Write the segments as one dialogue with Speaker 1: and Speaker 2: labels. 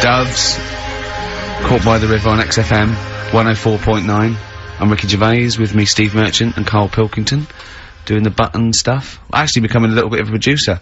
Speaker 1: Doves, Caught by the River on XFM 104.9. I'm Ricky Gervais, with me Steve Merchant and Karl Pilkington, doing the button stuff. Actually becoming a little bit of a producer.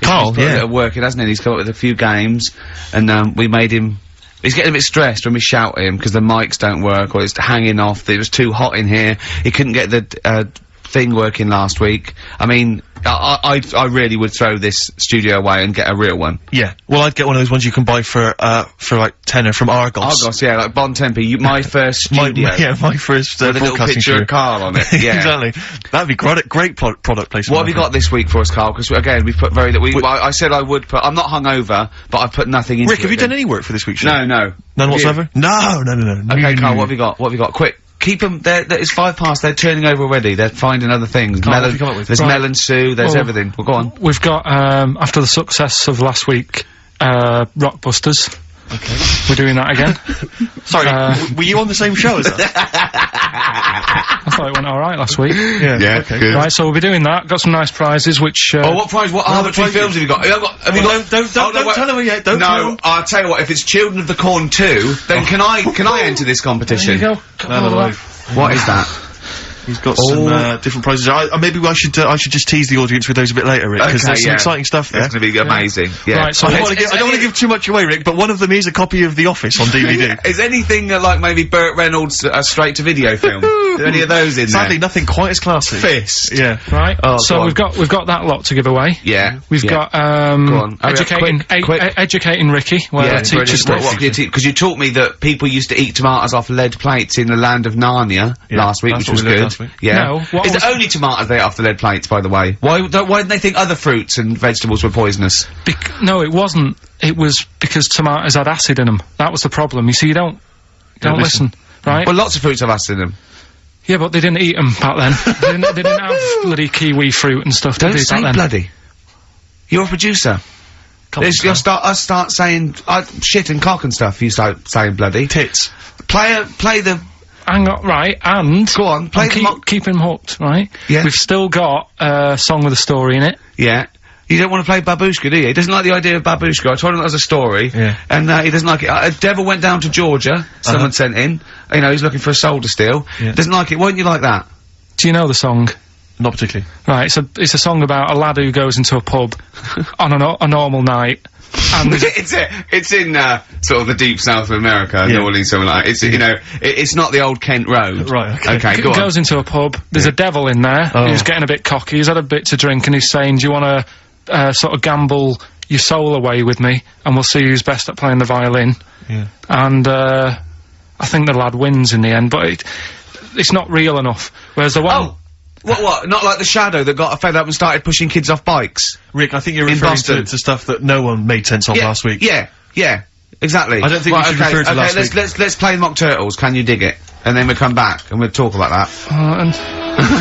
Speaker 2: Karl,
Speaker 1: he's put a bit of work in, hasn't he? He's come up with a few games, and we made him. He's getting a bit stressed when we shout at him because the mics don't work or it's hanging off. It was too hot in here. He couldn't get the thing working last week. I mean, I really would throw this studio away and get a real one.
Speaker 2: Yeah. Well, I'd get one of those ones you can buy for like tenner from Argos.
Speaker 1: Argos, yeah, like Bon Tempe. My first studio.
Speaker 2: my first
Speaker 1: with a little picture of Karl on it. Yeah,
Speaker 2: exactly. That'd be great product placement.
Speaker 1: What have you got this week for us, Karl? Because again, we've put very little. I said I would put. I'm not hungover, but I've put nothing into
Speaker 2: Rick, have you done any work for this week's show?
Speaker 1: No.
Speaker 2: None whatsoever? No.
Speaker 1: Okay, Karl, what have you got? What have you got? Quick. Keep them, it's 5 past, they're turning over already, they're finding other things.
Speaker 2: Karl, what have you come up with?
Speaker 1: There's melon stew, there's everything. Well, go on.
Speaker 3: We've got, after the success of last week, Rockbusters.
Speaker 2: Okay.
Speaker 3: We're doing that again.
Speaker 2: Sorry, were you on the same show as us?
Speaker 3: I thought it went alright last week.
Speaker 1: Yeah, okay. Good.
Speaker 3: Right, so we'll be doing that, got some nice prizes, which,
Speaker 1: what prize, what arbitrary films have you got? Have you got?
Speaker 2: Don't tell them yet, don't tell them.
Speaker 1: I'll tell you what, if it's Children of the Corn 2, then can I enter this competition?
Speaker 3: There you go.
Speaker 1: What is that?
Speaker 2: He's got some different prizes. Maybe I should just tease the audience with those a bit later, Rick, because there's some exciting stuff there.
Speaker 1: That's going to be amazing. Yeah.
Speaker 3: Right, so
Speaker 2: I don't want to give too much away, Rick, but one of them is a copy of The Office on DVD.
Speaker 1: Is anything like maybe Burt Reynolds' straight-to-video film? Are there any of those in
Speaker 2: Sadly, nothing quite as classy.
Speaker 1: Fist.
Speaker 2: Yeah.
Speaker 3: Right. So we've got that lot to give away.
Speaker 1: Yeah.
Speaker 3: We've got educating Ricky, where I teach stuff.
Speaker 1: Because you taught me that people used to eat tomatoes off lead plates in the land of Narnia last week, which was good. Yeah.
Speaker 3: No,
Speaker 1: is it only tomatoes they ate off the lead plates, by the way? Why didn't they think other fruits and vegetables were poisonous?
Speaker 3: No, it wasn't. It was because tomatoes had acid in them. That was the problem. You see, you don't listen, right?
Speaker 1: Well, lots of fruits have acid in them.
Speaker 3: Yeah, but they didn't eat them back then. they didn't have bloody kiwi fruit and stuff.
Speaker 1: Don't
Speaker 3: did
Speaker 1: say
Speaker 3: back then.
Speaker 1: bloody. You're a producer. You'll start saying shit and cock and stuff. You start saying bloody.
Speaker 2: Tits.
Speaker 1: Play the.
Speaker 3: Hang on, right, and...
Speaker 1: Go on,
Speaker 3: keep him hooked, right?
Speaker 1: Yeah.
Speaker 3: We've still got a song with a story in it.
Speaker 1: Yeah. You don't want to play Babushka, do you? He doesn't like the idea of Babushka. I told him that was a story.
Speaker 2: Yeah.
Speaker 1: And, he doesn't like it. Devil went down to Georgia. Someone sent in. You know, he's looking for a soul to steal. Yeah. Doesn't like it. Why don't you like that?
Speaker 3: Do you know the song?
Speaker 2: Not particularly.
Speaker 3: Right, it's a song about a lad who goes into a pub on a normal night. And
Speaker 1: it's in sort of the deep south of America, New Orleans, something like that. It's you know, it's not the old Kent Road.
Speaker 2: Right.
Speaker 1: Okay. Go on.
Speaker 3: Goes into a pub. There's a devil in there who's getting a bit cocky. He's had a bit to drink, and he's saying, "Do you want to sort of gamble your soul away with me, and we'll see who's best at playing the violin?"
Speaker 2: Yeah.
Speaker 3: And I think the lad wins in the end, but it's not real enough. Whereas the one.
Speaker 1: Oh. What? Not like the Shadow that got fed up and started pushing kids off bikes?
Speaker 2: Rick, I think you're referring to stuff that no one made sense of last week.
Speaker 1: Yeah, exactly.
Speaker 2: I don't think we should refer to last week.
Speaker 1: Let's play Mock Turtles, Can You Dig It? And then we'll come back and we'll talk about that.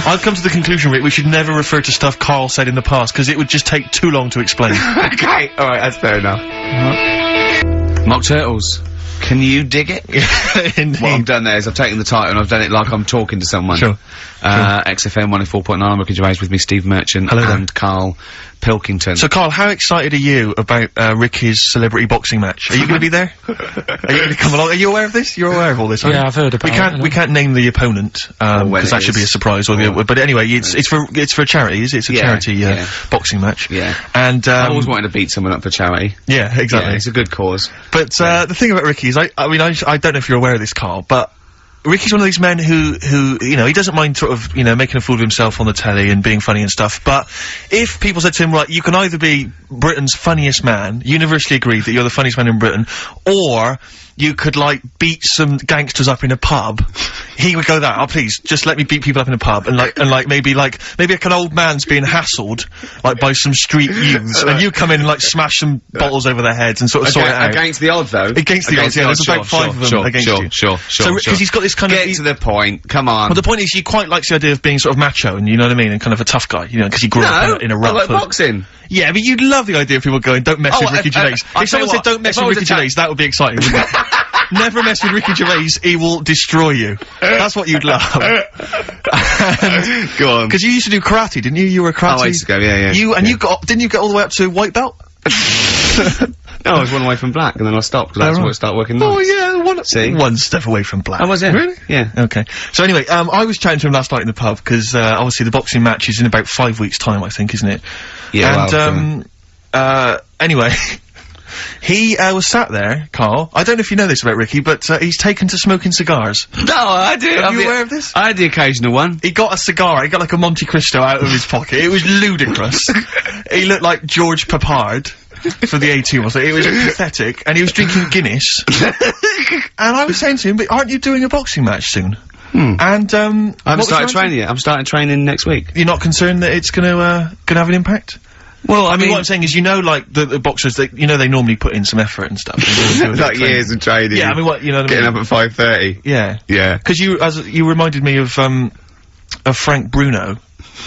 Speaker 2: I've come to the conclusion, Rick, we should never refer to stuff Karl said in the past, because it would just take too long to explain.
Speaker 1: Okay, alright, that's fair enough. Mock Turtles. Can you dig it?
Speaker 2: Indeed.
Speaker 1: What I've done there is I've taken the title and I've done it like I'm talking to someone.
Speaker 2: Sure.
Speaker 1: XFM 104.9, I'm Ricky Gervais, with me Steve Merchant and Karl Pilkington.
Speaker 2: So, Karl, how excited are you about Ricky's celebrity boxing match? Are you going to be there? Are you going to come along? Are you aware of this? You're aware of all this, aren't you?
Speaker 3: Yeah, I've heard about it.
Speaker 2: We can't name the opponent, because that should be a surprise, but anyway, it's for a charity, is it? It's a charity, boxing match.
Speaker 1: Yeah.
Speaker 2: And,
Speaker 1: I've always wanted to beat someone up for charity.
Speaker 2: Yeah, exactly.
Speaker 1: Yeah, it's a good cause.
Speaker 2: But, the thing about Ricky is, I don't know if you're aware of this, Karl, but Ricky's one of these men who, you know, he doesn't mind sort of, you know, making a fool of himself on the telly and being funny and stuff, but if people said to him, right, you can either be Britain's funniest man, universally agreed that you're the funniest man in Britain, or you could, like, beat some gangsters up in a pub, he would go that, oh, please, just let me beat people up in a pub, and maybe like an old man's being hassled, like, by some street youths, and you come in and, like, smash some bottles over their heads and sort of sort it out.
Speaker 1: Against the odds, though?
Speaker 2: Against the odds, yeah, there's about 5 of them against you.
Speaker 1: Sure.
Speaker 2: So, because he's got this kind of...
Speaker 1: Get to the point, come on.
Speaker 2: Well, the point is, he quite likes the idea of being sort of macho, and you know what I mean, and kind of a tough guy, you know, because he grew up in a rough...
Speaker 1: I like boxing.
Speaker 2: Yeah, but you'd love the idea of people going, don't mess with Ricky Gervais. If someone said, don't mess with Ricky Gervais, that would be exciting, wouldn't it? Never mess with Ricky Gervais, he will destroy you. That's what you'd love.
Speaker 1: Go on.
Speaker 2: Because you used to do karate, didn't you? You were a karate.
Speaker 1: Oh, I used to go, yeah.
Speaker 2: Didn't you get all the way up to white belt?
Speaker 1: No, I was one away from black, and then I stopped, because that's what started working nights.
Speaker 2: Oh, yeah,
Speaker 1: See?
Speaker 2: one step away from black.
Speaker 1: Oh, was it?
Speaker 2: Really?
Speaker 1: Yeah.
Speaker 2: Okay. So anyway, I was chatting to him last night in the pub, because, obviously the boxing match is in about 5 weeks' time, I think, isn't it?
Speaker 1: Yeah,
Speaker 2: And, anyway, he, was sat there, Carl. I don't know if you know this about Ricky, but, he's taken to smoking cigars.
Speaker 1: No, I do.
Speaker 2: Are you aware of this?
Speaker 1: I had the occasional one.
Speaker 2: He got a cigar, he got like a Monte Cristo out of his pocket. It was ludicrous. He looked like George Papard for the A2, wasn't it? It was pathetic. And he was drinking Guinness. And I was saying to him, but aren't you doing a boxing match soon? And,
Speaker 1: I haven't started training yet. I'm starting training next week.
Speaker 2: You're not concerned that it's gonna have an impact?
Speaker 1: Well, I mean,
Speaker 2: what I'm saying is, you know, like, the boxers, they normally put in some effort and stuff.
Speaker 1: like years of training.
Speaker 2: Yeah, I mean, what, you know what I mean?
Speaker 1: Getting up at 5:30.
Speaker 2: Yeah.
Speaker 1: Yeah.
Speaker 2: Because you reminded me of Frank Bruno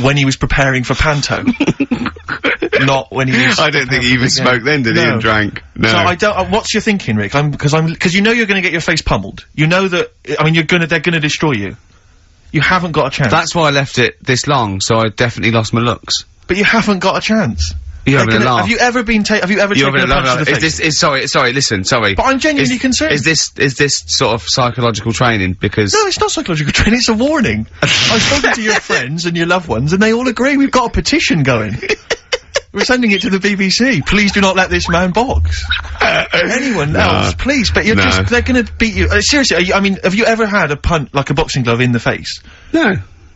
Speaker 2: when he was preparing for Panto. Not when he was...
Speaker 1: I don't think he even smoked then, did he, and drank? No.
Speaker 2: So I don't... what's your thinking, Rick? Because you know you're gonna get your face pummeled. You know that... I mean, they're gonna destroy you. You haven't got a chance.
Speaker 1: That's why I left it this long, so I definitely lost my looks.
Speaker 2: But you haven't got a chance.
Speaker 1: You having a laugh?
Speaker 2: Have you ever taken a punch to the face?
Speaker 1: Sorry, listen, sorry.
Speaker 2: But I'm genuinely concerned.
Speaker 1: Is this sort of psychological training? Because...
Speaker 2: No, it's not psychological training, it's a warning. I've spoken to your friends and your loved ones, and they all agree. We've got a petition going. We're sending it to the BBC. Please do not let this man box. Anyone else, please. But they're gonna beat you. Seriously, I mean, have you ever had a punch, like a boxing glove, in the face?
Speaker 1: No.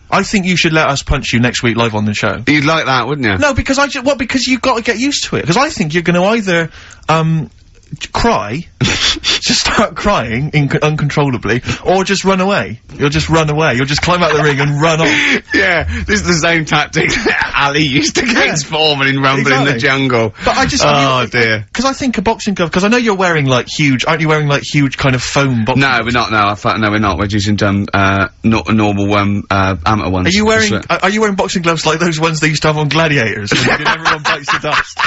Speaker 2: I think you should let us punch you next week live on the show.
Speaker 1: You'd like that, wouldn't you?
Speaker 2: No, because because you've got to get used to it. Because I think you're gonna either, cry, just start crying uncontrollably, or just run away. You'll just run away. You'll just climb out the ring and run off.
Speaker 1: Yeah, this is the same tactic Ali used against Foreman in Rumble in the Jungle.
Speaker 2: But I just...
Speaker 1: Oh, dear.
Speaker 2: Because I think a boxing glove... Because I know you're wearing, like, aren't you wearing, like, huge kind of foam boxing
Speaker 1: No,
Speaker 2: gloves?
Speaker 1: we're not, no, we're not. We're using, not normal, amateur ones.
Speaker 2: Are you wearing boxing gloves like those ones they used to have on Gladiators? When everyone bites the dust?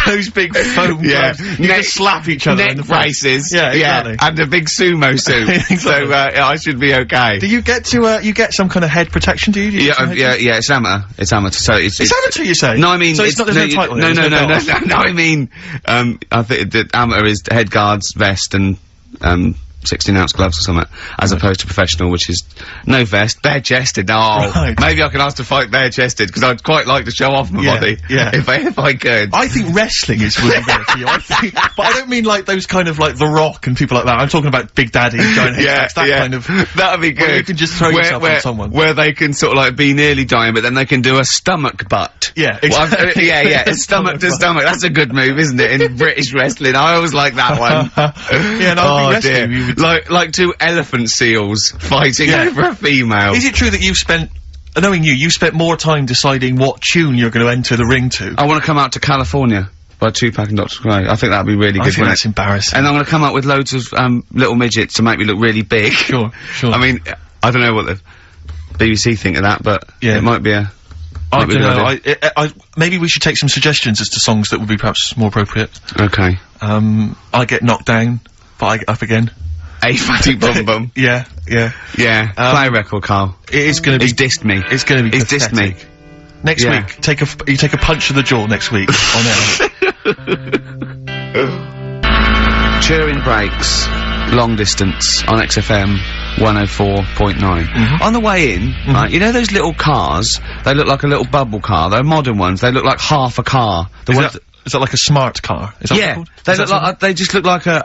Speaker 2: Those big foam gloves. You just slap each other in the
Speaker 1: braces.
Speaker 2: Yeah, exactly.
Speaker 1: And a big sumo suit.
Speaker 2: Exactly.
Speaker 1: So, I should be okay.
Speaker 2: Do you get to, you get some kind of head protection, do you?
Speaker 1: Yeah, it's amateur. It's amateur, so it's
Speaker 2: amateur, you say?
Speaker 1: No, I mean...
Speaker 2: So there's no title?
Speaker 1: No, I mean, I think the amateur is head guards, vest, and, 16-ounce gloves or something, as opposed to professional, which is no vest, bare-chested. Oh,
Speaker 2: right.
Speaker 1: Maybe I can ask to fight bare-chested, because I'd quite like to show off my body.
Speaker 2: Yeah.
Speaker 1: If I could.
Speaker 2: I think wrestling would be better for you. But I don't mean like those kind of like The Rock and people like that. I'm talking about Big Daddy, giant head kind of.
Speaker 1: That'd be good.
Speaker 2: Where you can just throw yourself on someone.
Speaker 1: Where they can sort of like be nearly dying, but then they can do a stomach butt.
Speaker 2: Yeah, exactly.
Speaker 1: Yeah, stomach to stomach. That's a good move, isn't it? In British wrestling, I always like that one.
Speaker 2: Yeah, no, I think wrestling,
Speaker 1: like two elephant seals fighting over a female.
Speaker 2: Is it true that you've spent, knowing you spent more time deciding what tune you're going to enter the ring to?
Speaker 1: I want to come out to California by Tupac and Dr. Dre. I think that'd be really good.
Speaker 2: I think that's embarrassing.
Speaker 1: And I'm going to come out with loads of little midgets to make me look really big.
Speaker 2: Sure.
Speaker 1: I mean, I don't know what the BBC think of that, but it might be a...
Speaker 2: I don't know. Maybe we should take some suggestions as to songs that would be perhaps more appropriate.
Speaker 1: Okay.
Speaker 2: I get knocked down, but I get up again.
Speaker 1: A fatty bum bum.
Speaker 2: Yeah.
Speaker 1: Play a record, Carl.
Speaker 2: It is gonna be...
Speaker 1: He's dissed me.
Speaker 2: It's gonna be
Speaker 1: He's
Speaker 2: pathetic.
Speaker 1: dissed me.
Speaker 2: Next week, you take a punch to the jaw next week, on air.
Speaker 1: Turing Breaks, long distance, on XFM 104.9. On the way in, right, you know those little cars? They look like a little bubble car. They're modern ones. They look like half a car.
Speaker 2: Is that like a smart car? Is that what
Speaker 1: they look like they just look like a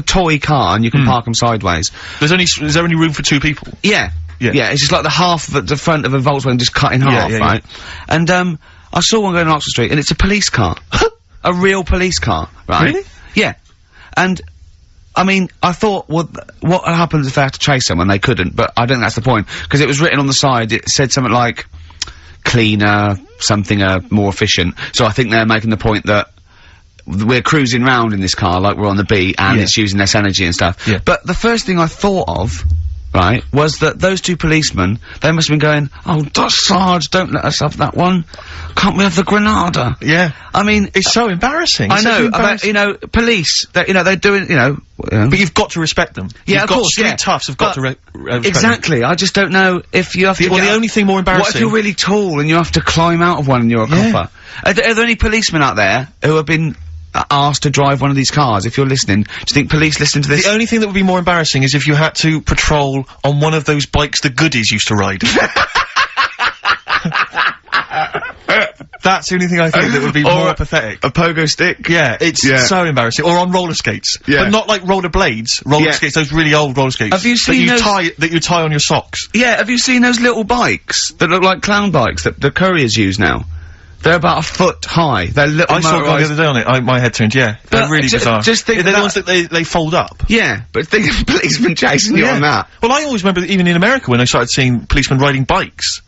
Speaker 1: toy car, and you can park them sideways.
Speaker 2: Is there only room for two people?
Speaker 1: Yeah, it's just like the half of the front of a Volkswagen just cut in half, right? And I saw one going on Oxford Street, and it's a police car, a real police car, right?
Speaker 2: Really?
Speaker 1: Yeah, and I mean, I thought, well, what happens if they had to chase someone? They couldn't, but I don't think that's the point, because it was written on the side. It said something like cleaner, something more efficient. So I think they're making the point that we're cruising round in this car like we're on the beat, and it's using less energy and stuff.
Speaker 2: Yeah.
Speaker 1: But the first thing I thought of, right, was that those two policemen, they must have been going, oh, Sarge, don't let us have that one. Can't we have the Granada?
Speaker 2: Yeah.
Speaker 1: I mean...
Speaker 2: It's so embarrassing.
Speaker 1: I know, about, police, they're doing,
Speaker 2: But you've got to respect them.
Speaker 1: Yeah, of course,
Speaker 2: street toughs have got to respect
Speaker 1: exactly.
Speaker 2: them.
Speaker 1: I just don't know if you have to...
Speaker 2: Well, the only thing more embarrassing...
Speaker 1: What if you're really tall and you have to climb out of one and you're a copper? Are there any policemen out there who have been asked to drive one of these cars? If you're listening, do you think police listen to this?
Speaker 2: The only thing that would be more embarrassing is if you had to patrol on one of those bikes the goodies used to ride. That's the only thing I think that would be more pathetic.
Speaker 1: A pogo stick?
Speaker 2: Yeah, it's so embarrassing. Or on roller skates. Yeah. But not like roller blades. Roller skates, those really old roller skates.
Speaker 1: Have you seen
Speaker 2: that you tie on your socks.
Speaker 1: Yeah, have you seen those little bikes that look like clown bikes that the couriers use now? They're about a foot high. They're little
Speaker 2: I saw one the other day on it. My head turned, yeah. They're really bizarre.
Speaker 1: Just think
Speaker 2: they're the ones that they fold up.
Speaker 1: Yeah, but think of policemen chasing you on that.
Speaker 2: Well, I always remember even in America when I started seeing policemen riding bikes.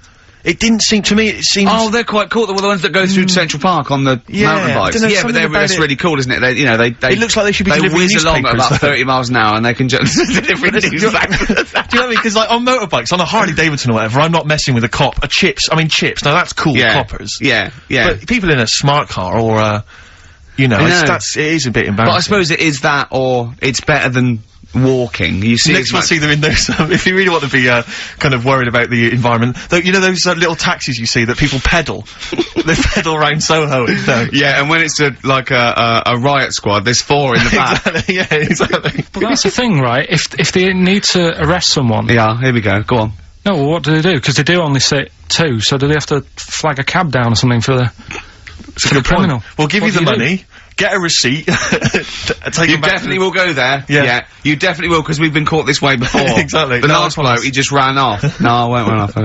Speaker 2: It didn't seem to me, it seemed...
Speaker 1: Oh, they're quite cool. They're the ones that go through Central Park on the mountain bikes.
Speaker 2: Yeah, but
Speaker 1: that's really cool, isn't it? They, you know, they
Speaker 2: it looks like they should be delivering
Speaker 1: whiz along at about 30 miles an hour and they can just deliver
Speaker 2: Do you know what I mean? Because, like, on motorbikes, on a Harley Davidson or whatever, I'm not messing with a cop. Chips, now that's cool, coppers.
Speaker 1: Yeah.
Speaker 2: But people in a smart car or, you know, it is a bit embarrassing.
Speaker 1: But I suppose it is that or it's better than walking. You see,
Speaker 2: next we'll see them in those. If you really want to be kind of worried about the environment, though, you know those little taxis you see that people pedal. They pedal around Soho.
Speaker 1: Yeah, and when it's like a riot squad, there's 4 in the back.
Speaker 2: Exactly, yeah, exactly.
Speaker 3: But that's the thing, right? If they need to arrest someone,
Speaker 1: yeah, here we go. Go on.
Speaker 3: No, well, what do they do? Because they do only sit 2, so do they have to flag a cab down or something for the criminal?
Speaker 2: We'll give you the money. Get a receipt. Take
Speaker 1: you definitely will go there.
Speaker 2: Yeah.
Speaker 1: You definitely will, because we've been caught this way before.
Speaker 2: Exactly.
Speaker 1: The last bloke, he just ran off. No, I won't run off.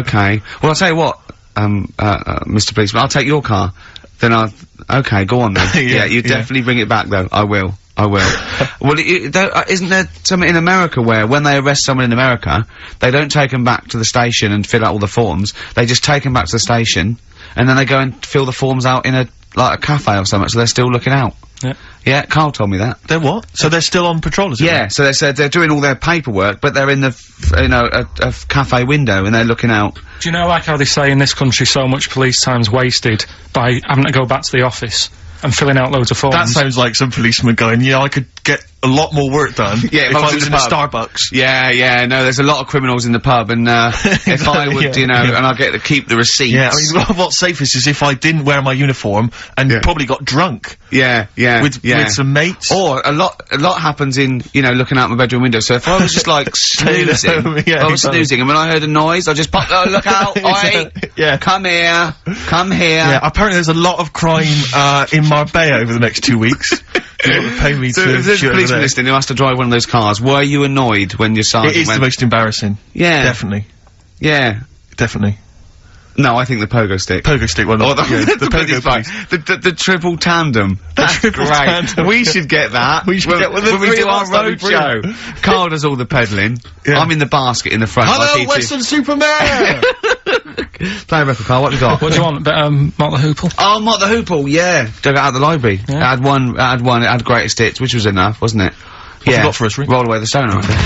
Speaker 1: Okay. Well, I'll tell you what, Mr. Policeman, I'll take your car. Then okay, go on then. You definitely bring it back, though. I will. Well, isn't there something in America where, when they arrest someone in America, they don't take them back to the station and fill out all the forms, they just take them back to the station, and then they go and fill the forms out in a cafe or something, so they're still looking out.
Speaker 3: Yeah.
Speaker 1: Yeah, Karl told me that.
Speaker 2: They're what? So they're still on patrol, is it?
Speaker 1: Yeah, so they said they're doing all their paperwork, but they're in the, a cafe window, and they're looking out.
Speaker 3: Do you know, like how they say in this country so much police time's wasted by having to go back to the office and filling out loads of forms?
Speaker 2: That sounds like some policeman going, yeah, I could get a lot more work done if I was in a Starbucks.
Speaker 1: Yeah, no, there's a lot of criminals in the pub, and if I would, you know, and I get to keep the receipts.
Speaker 2: Yeah, I mean, what's safest is if I didn't wear my uniform and probably got drunk.
Speaker 1: Yeah.
Speaker 2: With some mates.
Speaker 1: Or a lot happens in, you know, looking out my bedroom window. So if I was just like snoozing, snoozing, and when I heard a noise, I just pop, look out, oi, come here.
Speaker 2: Yeah, apparently there's a lot of crime in Marbella over the next 2 weeks. You want to pay me
Speaker 1: so
Speaker 2: to
Speaker 1: if there's a policeman listening who has to drive one of those cars, were you annoyed when your sergeant
Speaker 2: It is the most embarrassing.
Speaker 1: Yeah.
Speaker 2: Definitely.
Speaker 1: Yeah.
Speaker 2: Definitely.
Speaker 1: No, I think the pogo stick.
Speaker 2: Pogo stick, well,
Speaker 1: the pogo bike. The triple tandem. That's great. Tandem. We should get that.
Speaker 2: We should get one
Speaker 1: when we do our road show. Karl does all the pedalling. Yeah. I'm in the basket in the front.
Speaker 2: Hello, Western Superman!
Speaker 1: Play a record, Karl. What have you got?
Speaker 3: What do you want? Mott the Hoople?
Speaker 1: Oh, Mott the Hoople, yeah. Dug it out of the library. Yeah. It had greatest hits, which was enough, wasn't it?
Speaker 2: What have you got for us, Rick?
Speaker 1: Roll Away the Stone, right there.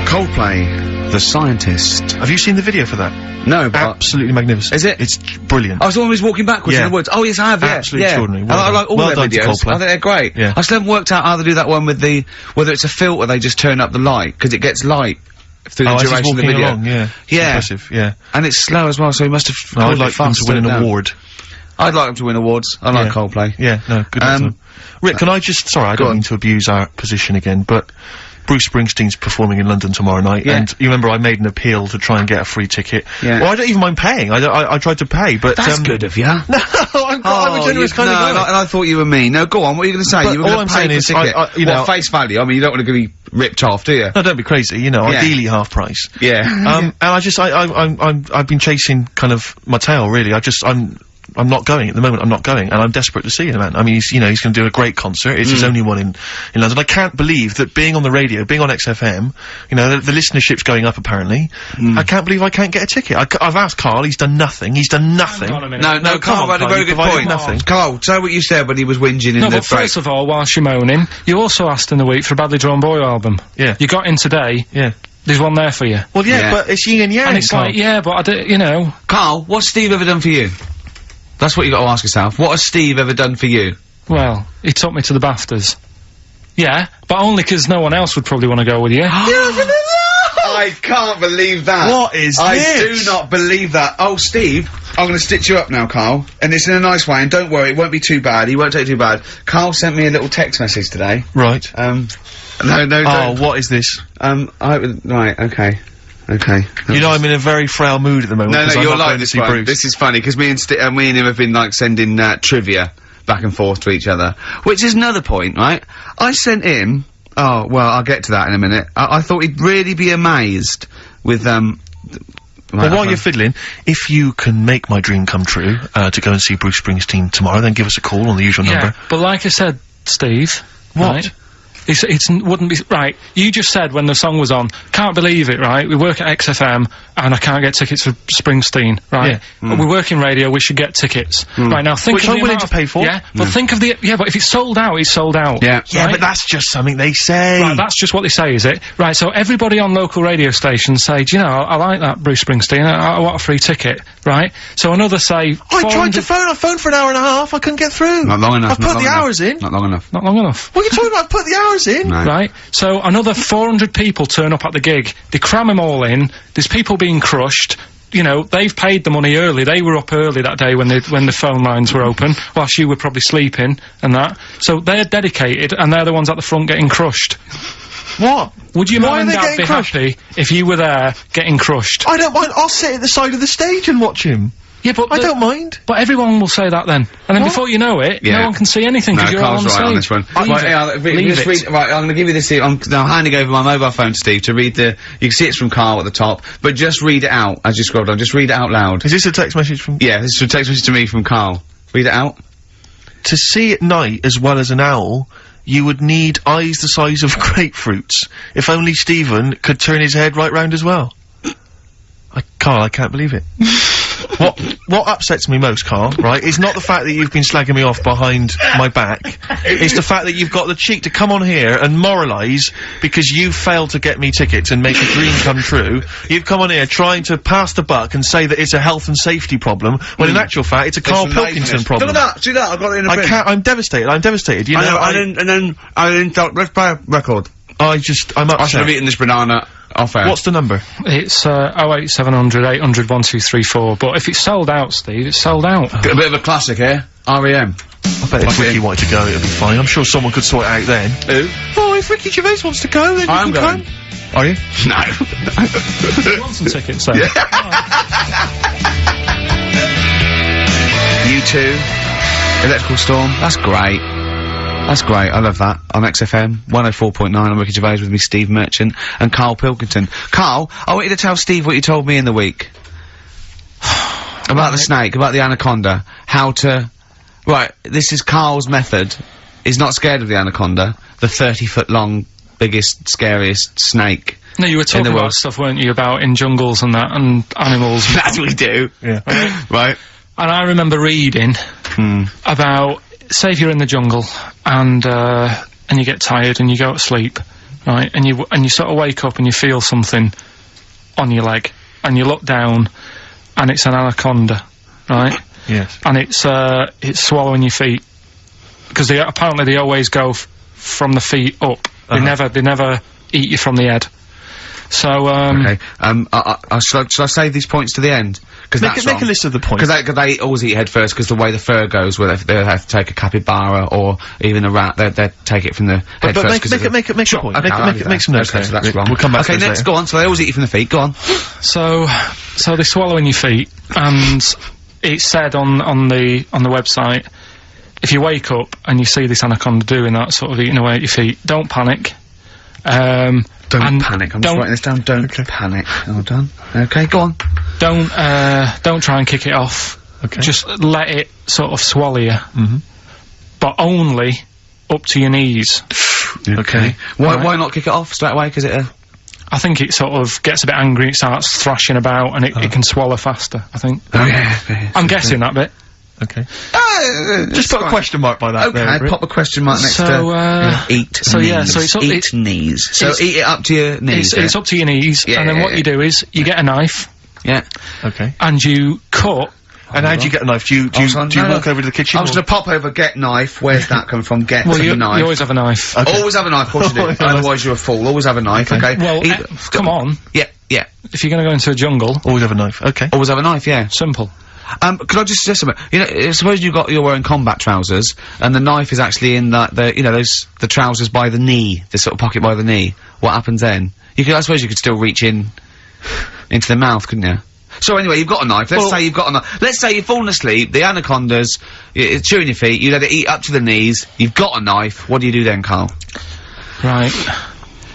Speaker 1: Coldplay, The Scientist.
Speaker 2: Have you seen the video for that?
Speaker 1: No, but...
Speaker 2: Absolutely magnificent.
Speaker 1: Is it?
Speaker 2: It's brilliant.
Speaker 1: I was always walking backwards in the woods. Oh, yes, I have,
Speaker 2: Absolutely extraordinary.
Speaker 1: I like all their videos. I think they're great.
Speaker 2: Yeah.
Speaker 1: I still haven't worked out how to do that one with whether it's a filter, they just turn up the light, because it gets light through the duration of the video.
Speaker 2: Along, yeah. Impressive, yeah.
Speaker 1: And it's slow as well, so he must have...
Speaker 2: I'd like him to win an award.
Speaker 1: I'd like him to win awards. I like Coldplay.
Speaker 2: Yeah, no, good luck to him. Rick, can I just... Sorry, I don't mean to abuse our position again, but... Bruce Springsteen's performing in London tomorrow night, and you remember I made an appeal to try and get a free ticket. Yeah. Well, I don't even mind paying. I tried to pay, but
Speaker 1: that's good of you. No,
Speaker 2: I'm a generous kind of guy.
Speaker 1: And I thought you were mean. No, go on. What are you going to say? You were going to pay for the ticket. You know, face value. I mean, you don't want to be ripped off, do you?
Speaker 2: No, don't be crazy. You know, ideally half price.
Speaker 1: Yeah.
Speaker 2: And I've been chasing kind of my tail, really. I'm not going at the moment. I'm not going, and I'm desperate to see him, man. I mean, he's going to do a great concert. It's his only one in London. I can't believe that being on the radio, being on XFM, you know, the listenership's going up apparently. I can't believe I can't get a ticket. I've asked Karl. He's done nothing.
Speaker 1: No, Karl had a very good point.
Speaker 2: Nothing.
Speaker 1: Karl, say what you said when he was whinging in the break.
Speaker 3: First of all, whilst you're moaning, you also asked in the week for a Badly Drawn Boy album.
Speaker 2: Yeah.
Speaker 3: You got in today.
Speaker 2: Yeah.
Speaker 3: There's one there for you.
Speaker 2: Well, but it's yin and yang.
Speaker 3: And it's like, but you know.
Speaker 1: Karl, what's Steve ever done for you? That's what you got to ask yourself. What has Steve ever done for you?
Speaker 3: Well, he took me to the BAFTAs. Yeah, but only 'cause no one else would probably want to go with you.
Speaker 1: Oh, I can't believe that.
Speaker 2: What is
Speaker 1: I
Speaker 2: this?
Speaker 1: do not believe that. Oh, Steve, I'm gonna stitch you up now, Carl. And it's in a nice way, and don't worry, it won't be too bad. He won't take it too bad. Carl sent me a little text message today.
Speaker 2: Right.
Speaker 1: No,
Speaker 2: Oh, what is this?
Speaker 1: Right, okay. Okay.
Speaker 2: You know, I'm in a very frail mood at the moment.
Speaker 1: No,
Speaker 2: I'm
Speaker 1: you're
Speaker 2: not
Speaker 1: like
Speaker 2: going to
Speaker 1: this
Speaker 2: see
Speaker 1: one.
Speaker 2: Bruce.
Speaker 1: This is funny, because me and him have been, like, sending, trivia back and forth to each other. Which is another point, right? I sent him... Oh, well, I'll get to that in a minute. I thought he'd really be amazed with,
Speaker 2: Well, while you're fiddling, if you can make my dream come true, to go and see Bruce Springsteen tomorrow, then give us a call on the usual number.
Speaker 3: But like I said, Steve...
Speaker 2: What?
Speaker 3: Right, wouldn't be... Right, you just said when the song was on, can't believe it, right? We work at XFM, and I can't get tickets for Springsteen, right?
Speaker 2: Yeah.
Speaker 3: We work in radio, we should get tickets. Right, now think
Speaker 2: Which
Speaker 3: of
Speaker 2: I'm
Speaker 3: the
Speaker 2: willing
Speaker 3: amount
Speaker 2: to pay for.
Speaker 3: Yeah, but think of the... Yeah, but if it's sold out, it's sold out.
Speaker 1: Yeah.
Speaker 2: Yeah,
Speaker 3: right?
Speaker 2: but that's just something they say.
Speaker 3: Right, that's just what they say, is it? Right, so everybody on local radio stations say, do you know, I like that Bruce Springsteen, I want a free ticket, right? So another say...
Speaker 2: I tried to phone, I phoned for an hour and a half, I couldn't get through.
Speaker 1: Not long enough.
Speaker 2: I've put the hours in.
Speaker 1: Not long enough.
Speaker 3: Not long enough.
Speaker 2: What are you talking about? I've put the hours in.
Speaker 1: No.
Speaker 3: Right, so another 400 people turn up at the gig, they cram them all in, there's people being crushed, you know, they've paid the money early, they were up early that day when the phone lines were open, whilst you were probably sleeping, and that, so they're dedicated, and they're the ones at the front getting crushed.
Speaker 2: What?
Speaker 3: Would your
Speaker 2: Why
Speaker 3: mum and
Speaker 2: are they
Speaker 3: dad
Speaker 2: getting
Speaker 3: be
Speaker 2: crushed?
Speaker 3: happy if you were there getting crushed?
Speaker 2: I don't mind, I'll sit at the side of the stage and watch him.
Speaker 3: Yeah, but
Speaker 2: I don't mind.
Speaker 3: But everyone will say that then, and then
Speaker 2: What?
Speaker 3: before you know it,
Speaker 1: Yeah.
Speaker 3: no one can see anything because
Speaker 1: No,
Speaker 3: you're all on
Speaker 1: Carl's
Speaker 3: the
Speaker 1: right
Speaker 3: stage.
Speaker 1: on this one.
Speaker 3: Leave
Speaker 1: Right,
Speaker 3: it.
Speaker 1: yeah,
Speaker 3: Leave
Speaker 1: just
Speaker 3: it.
Speaker 1: read, right, I'm gonna give you this here. I'm now handing over my mobile phone to Steve to read the... You can see it's from Carl at the top, but just read it out as you scroll down. Just read it out loud.
Speaker 2: Is this a text message from...
Speaker 1: Yeah, this is a text message to me from Carl. Read it out.
Speaker 2: To see at night as well as an owl, you would need eyes the size of grapefruits. If only Stephen could turn his head right round as well. Carl, I can't believe it. What upsets me most, Carl, right, is not the fact that you've been slagging me off behind my back. It's the fact that you've got the cheek to come on here and moralise because you failed to get me tickets and make a dream come true. You've come on here trying to pass the buck and say that it's a health and safety problem, when in actual fact it's a Karl Pilkington problem.
Speaker 1: Look at that, see that, I got it in a
Speaker 2: I
Speaker 1: bin.
Speaker 2: can't, I'm devastated, you know,
Speaker 1: I didn't thought, let's play a record.
Speaker 2: I'm
Speaker 1: I should
Speaker 2: upset.
Speaker 1: have eaten this banana off air.
Speaker 2: What's the number?
Speaker 3: It's 08700 800 1234. But if it's sold out, Steve, it's sold out.
Speaker 1: A bit of a classic here. R.E.M.
Speaker 2: I bet if Ricky wanted to go, it'd be fine. I'm sure someone could sort it out then.
Speaker 1: Who?
Speaker 2: Oh, if Ricky Gervais wants to go, then
Speaker 1: I'm
Speaker 2: you can
Speaker 1: going.
Speaker 2: come. Are you?
Speaker 1: No.
Speaker 3: You want some tickets, then?
Speaker 1: U2, Electrical Storm, that's great. That's great, I love that. On XFM, 104.9, I'm Ricky Gervais with me, Steve Merchant, and Karl Pilkington. Carl, I want you to tell Steve what you told me in the week. About the snake, about the anaconda, how to... Right, this is Carl's method. He's not scared of the anaconda, the 30-foot long, biggest, scariest snake.
Speaker 3: No, you were talking
Speaker 1: world.
Speaker 3: about stuff, weren't you, about in jungles and that, and animals.
Speaker 1: That's what we do.
Speaker 2: Yeah.
Speaker 1: Right.
Speaker 3: And I remember reading about, say if you're in the jungle, and you get tired and you go to sleep, right, and you sort of wake up and you feel something on your leg, and you look down, and it's an anaconda, right?
Speaker 2: Yes.
Speaker 3: And it's swallowing your feet, because apparently they always go from the feet up. They never eat you from the head. So
Speaker 1: Okay. Shall I save these points to the end? Because that's
Speaker 2: make a list of the points.
Speaker 1: Because they always eat head first, because the way the fur goes, where they have to take a capybara or even a rat, they take it from the head first.
Speaker 2: Make a point.
Speaker 1: Okay,
Speaker 2: Make some notes
Speaker 1: okay,
Speaker 2: there.
Speaker 1: so that's wrong.
Speaker 2: We'll come back to
Speaker 1: okay,
Speaker 2: this
Speaker 1: next,
Speaker 2: later.
Speaker 1: go on. So they always eat you from the feet. Go on.
Speaker 3: So they're swallowing your feet, and it said on the website, if you wake up and you see this anaconda doing that, sort of eating away at your feet, don't panic.
Speaker 1: Don't panic. I'm just writing this down. Don't panic. All done. Okay, go on.
Speaker 3: Don't try and kick it off.
Speaker 2: Okay.
Speaker 3: Just let it sort of swallow you. But only up to your knees.
Speaker 1: Okay. Why not kick it off straight away? Because
Speaker 3: I think it sort of gets a bit angry, it starts thrashing about, and it can swallow faster, I think.
Speaker 1: Oh yeah.
Speaker 3: I'm guessing that bit.
Speaker 2: Okay. Just put a question mark by that.
Speaker 1: Okay,
Speaker 2: there,
Speaker 1: pop a question mark next
Speaker 3: So,
Speaker 1: to eat
Speaker 3: so
Speaker 1: knees.
Speaker 3: yeah, so
Speaker 1: eat knees. So
Speaker 3: it's-
Speaker 1: eat it up to your knees.
Speaker 3: It's up to your knees,
Speaker 1: Yeah,
Speaker 3: and then
Speaker 1: yeah,
Speaker 3: what you do is, you get a knife,
Speaker 1: Yeah.
Speaker 2: Okay.
Speaker 3: and you cut
Speaker 2: And how do you get a knife? Do you walk over to the kitchen?
Speaker 1: I was gonna pop over, get knife. Where's that coming from? Get
Speaker 3: Well,
Speaker 1: the
Speaker 3: you
Speaker 1: knife.
Speaker 3: always have a knife.
Speaker 2: Okay.
Speaker 1: Always have a knife, of course you do. Otherwise you're a fool. Always have a knife, okay?
Speaker 3: Well, come on.
Speaker 1: Yeah, yeah.
Speaker 3: If you're gonna go into a jungle,
Speaker 2: Always have a knife. Okay.
Speaker 1: Always have a knife, yeah.
Speaker 3: simple.
Speaker 1: Could I just suggest something? You know, suppose you're wearing combat trousers, and the knife is actually in the trousers by the knee, the sort of pocket by the knee. What happens then? I suppose you could still reach in, into the mouth, couldn't you? So anyway, you've got a knife. Let's say you've got a knife. Let's say you've fallen asleep, the anaconda's chewing your feet, you let it eat up to the knees, you've got a knife, what do you do then, Karl?
Speaker 3: Right.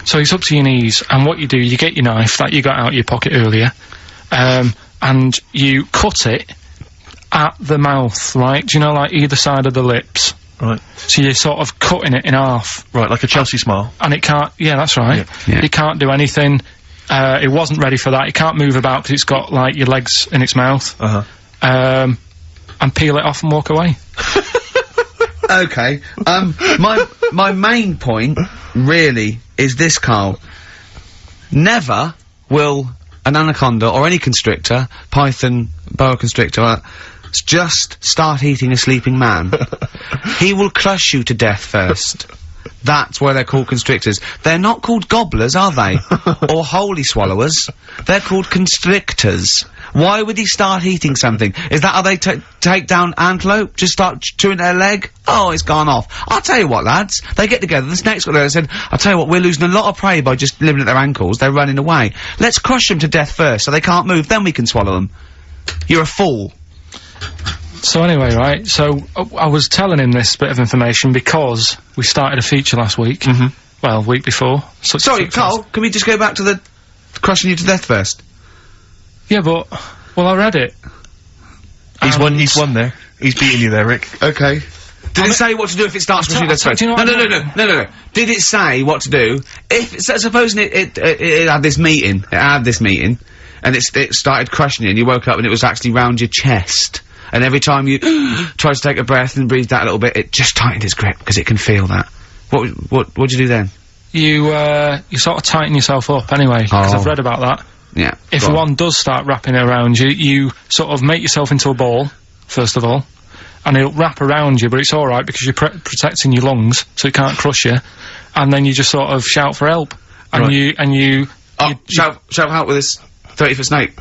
Speaker 3: So it's up to your knees, and what you do, you get your knife that you got out of your pocket earlier, and you cut it at the mouth, right? Do you know, like, either side of the lips?
Speaker 2: Right.
Speaker 3: So you're sort of cutting it in half.
Speaker 2: Right, like a Chelsea smile.
Speaker 3: And it can't, yeah, that's right.
Speaker 1: Yeah.
Speaker 3: It can't do anything. It wasn't ready for that. It can't move about because it's got, like, your legs in its mouth.
Speaker 2: Uh-huh.
Speaker 3: And peel it off and walk away.
Speaker 1: Okay. My main point, really, is this, Karl. Never will an anaconda or any constrictor, python, boa constrictor, just start eating a sleeping man. He will crush you to death first. That's why they're called constrictors. They're not called gobblers, are they? Or holy swallowers. They're called constrictors. Why would he start eating something? Is that how they take down antelope? Just start chewing their leg? Oh, it's gone off. I'll tell you what, lads. They get together. The snakes got there and said, I'll tell you what, we're losing a lot of prey by just living at their ankles. They're running away. Let's crush them to death first so they can't move, then we can swallow them. You're a fool.
Speaker 3: So anyway, right, so I was telling him this bit of information because we started a feature last week. Well, week before.
Speaker 1: Sorry, Karl, can we just go back to the crushing you to death first?
Speaker 3: Yeah, but, well, I read it.
Speaker 2: He's won there. He's beating you there, Rick.
Speaker 1: Okay. Did it say what to do if it starts crushing you to death first? No. Did it say what to do? Supposing it had this meeting, and it started crushing you, and you woke up and it was actually round your chest. And every time you tried to take a breath and breathed out a little bit, it just tightened its grip, because it can feel that. What'd you do then?
Speaker 3: You sort of tighten yourself up anyway, because I've read about that.
Speaker 1: Yeah.
Speaker 3: If one does start wrapping it around you, you sort of make yourself into a ball, first of all, and it'll wrap around you, but it's alright because you're protecting your lungs, so it can't crush you, and then you just sort of shout for help. And you
Speaker 1: shout for help with this 30-foot snake.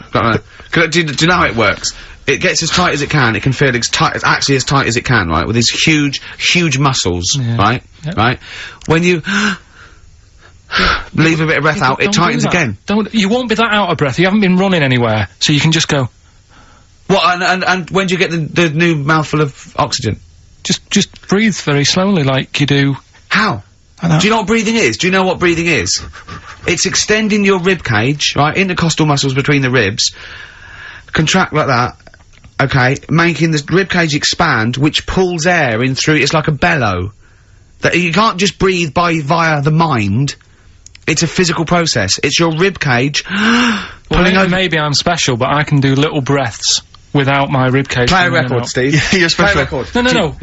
Speaker 1: Do you know how it works? It gets as tight as it can. It can feel as actually as tight as it can, right? With these huge muscles, right? Yep. Right? When you leave a bit of breath out, it tightens again.
Speaker 3: You won't be that out of breath. You haven't been running anywhere, so you can just go.
Speaker 1: What? And when do you get the new mouthful of oxygen?
Speaker 3: Just breathe very slowly, like you do.
Speaker 1: How? Do you know what breathing is? Do you know what breathing is? It's extending your rib cage, right? Intercostal muscles between the ribs. Contract like that. Okay, making the ribcage expand, which pulls air in through. It's like a bellow. That you can't just breathe via the mind. It's a physical process. It's your ribcage pulling over.
Speaker 3: Maybe I'm special, but I can do little breaths without my ribcage.
Speaker 1: Play a record, Steve.
Speaker 2: Yeah, you're special.
Speaker 1: Play a record.
Speaker 3: No.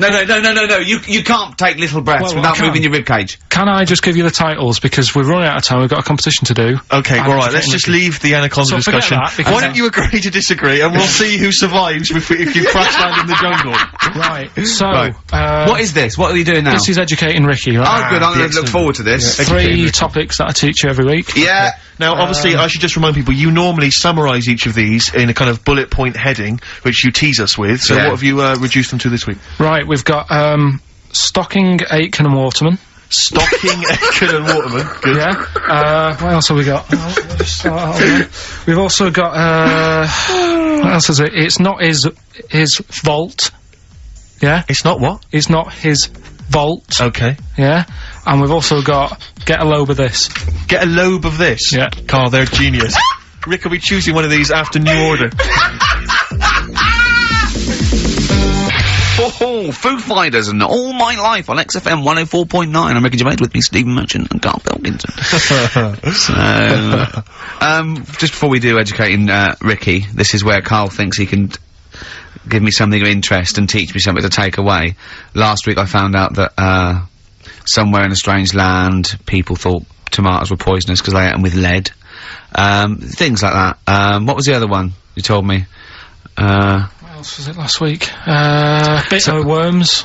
Speaker 1: You can't take little breaths without moving your ribcage.
Speaker 3: Can I just give you the titles, because we're running out of time, we've got a competition to do.
Speaker 2: Okay, alright, let's just leave the anaconda discussion. Why don't you agree to disagree, and we'll see who survives if you crash land in the jungle.
Speaker 3: Right, so,
Speaker 1: what is this? What are you doing now?
Speaker 3: This is educating Ricky, right?
Speaker 1: Oh, good, I'm gonna look forward to this.
Speaker 3: Yeah, 3 topics that I teach you every week.
Speaker 1: Yeah.
Speaker 2: Okay. Now, obviously, I should just remind people, you normally summarise each of these in a kind of bullet point heading, which you tease us with, so what have you, reduced them to this week? Right,
Speaker 3: we've got, Stocking, Aitken and Waterman.
Speaker 2: Stocking, Aitken and Waterman, good.
Speaker 3: Yeah, what else have we got? We've also got, what else is it? It's not his vault. Yeah?
Speaker 2: It's not what?
Speaker 3: It's not his vault.
Speaker 2: Okay.
Speaker 3: Yeah? And we've also got, get a lobe of this.
Speaker 2: Get a lobe of this?
Speaker 3: Yeah.
Speaker 2: Karl, they're genius. Rick will be choosing one of these after New Order.
Speaker 1: Oh, Foo Fighters and All My Life on XFM 104.9. I'm Ricky Gervais, with me Stephen Merchant and Karl Pilkington. So, just before we do educating, Ricky, this is where Karl thinks he can give me something of interest and teach me something to take away. Last week I found out that, somewhere in a strange land, people thought tomatoes were poisonous because they ate them with lead. Things like that. What was the other one you told me?
Speaker 3: else was it last week? Bit of worms.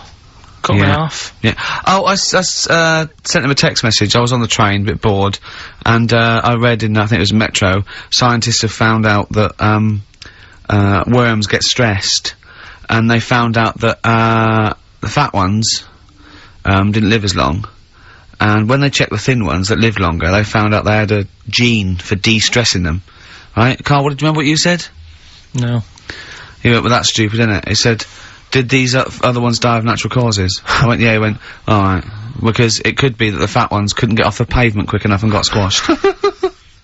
Speaker 3: Cut me off.
Speaker 1: Yeah. Oh, I sent him a text message. I was on the train, a bit bored, and I read in, I think it was Metro, scientists have found out that worms get stressed, and they found out that the fat ones didn't live as long, and when they checked the thin ones that lived longer, they found out they had a gene for de-stressing them. Right, Carl? Do you remember what you said?
Speaker 3: No.
Speaker 1: He went, well, that's stupid, isn't it? He said, did these other ones die of natural causes? I went, yeah. He went, alright. Because it could be that the fat ones couldn't get off the pavement quick enough and got squashed.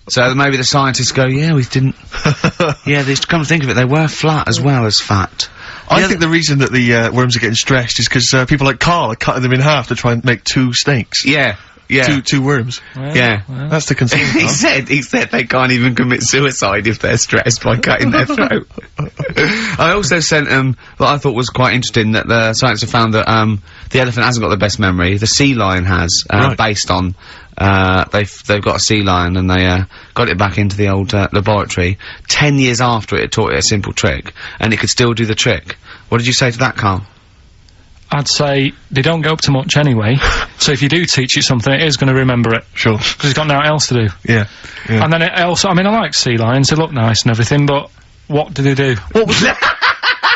Speaker 1: So maybe the scientists go, yeah, we didn't... yeah, they come to think of it, they were flat as well as fat.
Speaker 2: I think the reason that the worms are getting stressed is because people like Karl are cutting them in half to try and make 2 snakes.
Speaker 1: Yeah. Yeah.
Speaker 2: Two worms.
Speaker 3: Well,
Speaker 1: Yeah.
Speaker 3: well.
Speaker 2: That's the concern.
Speaker 1: he said they can't even commit suicide if they're stressed by cutting their throat. I also sent what I thought was quite interesting, that the scientists have found that the elephant hasn't got the best memory. The sea lion has,
Speaker 2: Right.
Speaker 1: based on they've got a sea lion and they got it back into the old laboratory 10 years after it taught it a simple trick, and it could still do the trick. What did you say to that, Carl?
Speaker 3: I'd say they don't go up to much anyway, so if you do teach it something, it is going to remember it.
Speaker 2: Sure.
Speaker 3: Because it's got nothing else to do.
Speaker 2: Yeah. Yeah.
Speaker 3: And then it also, I mean, I like sea lions, they look nice and everything, but what do they do?
Speaker 2: What was that?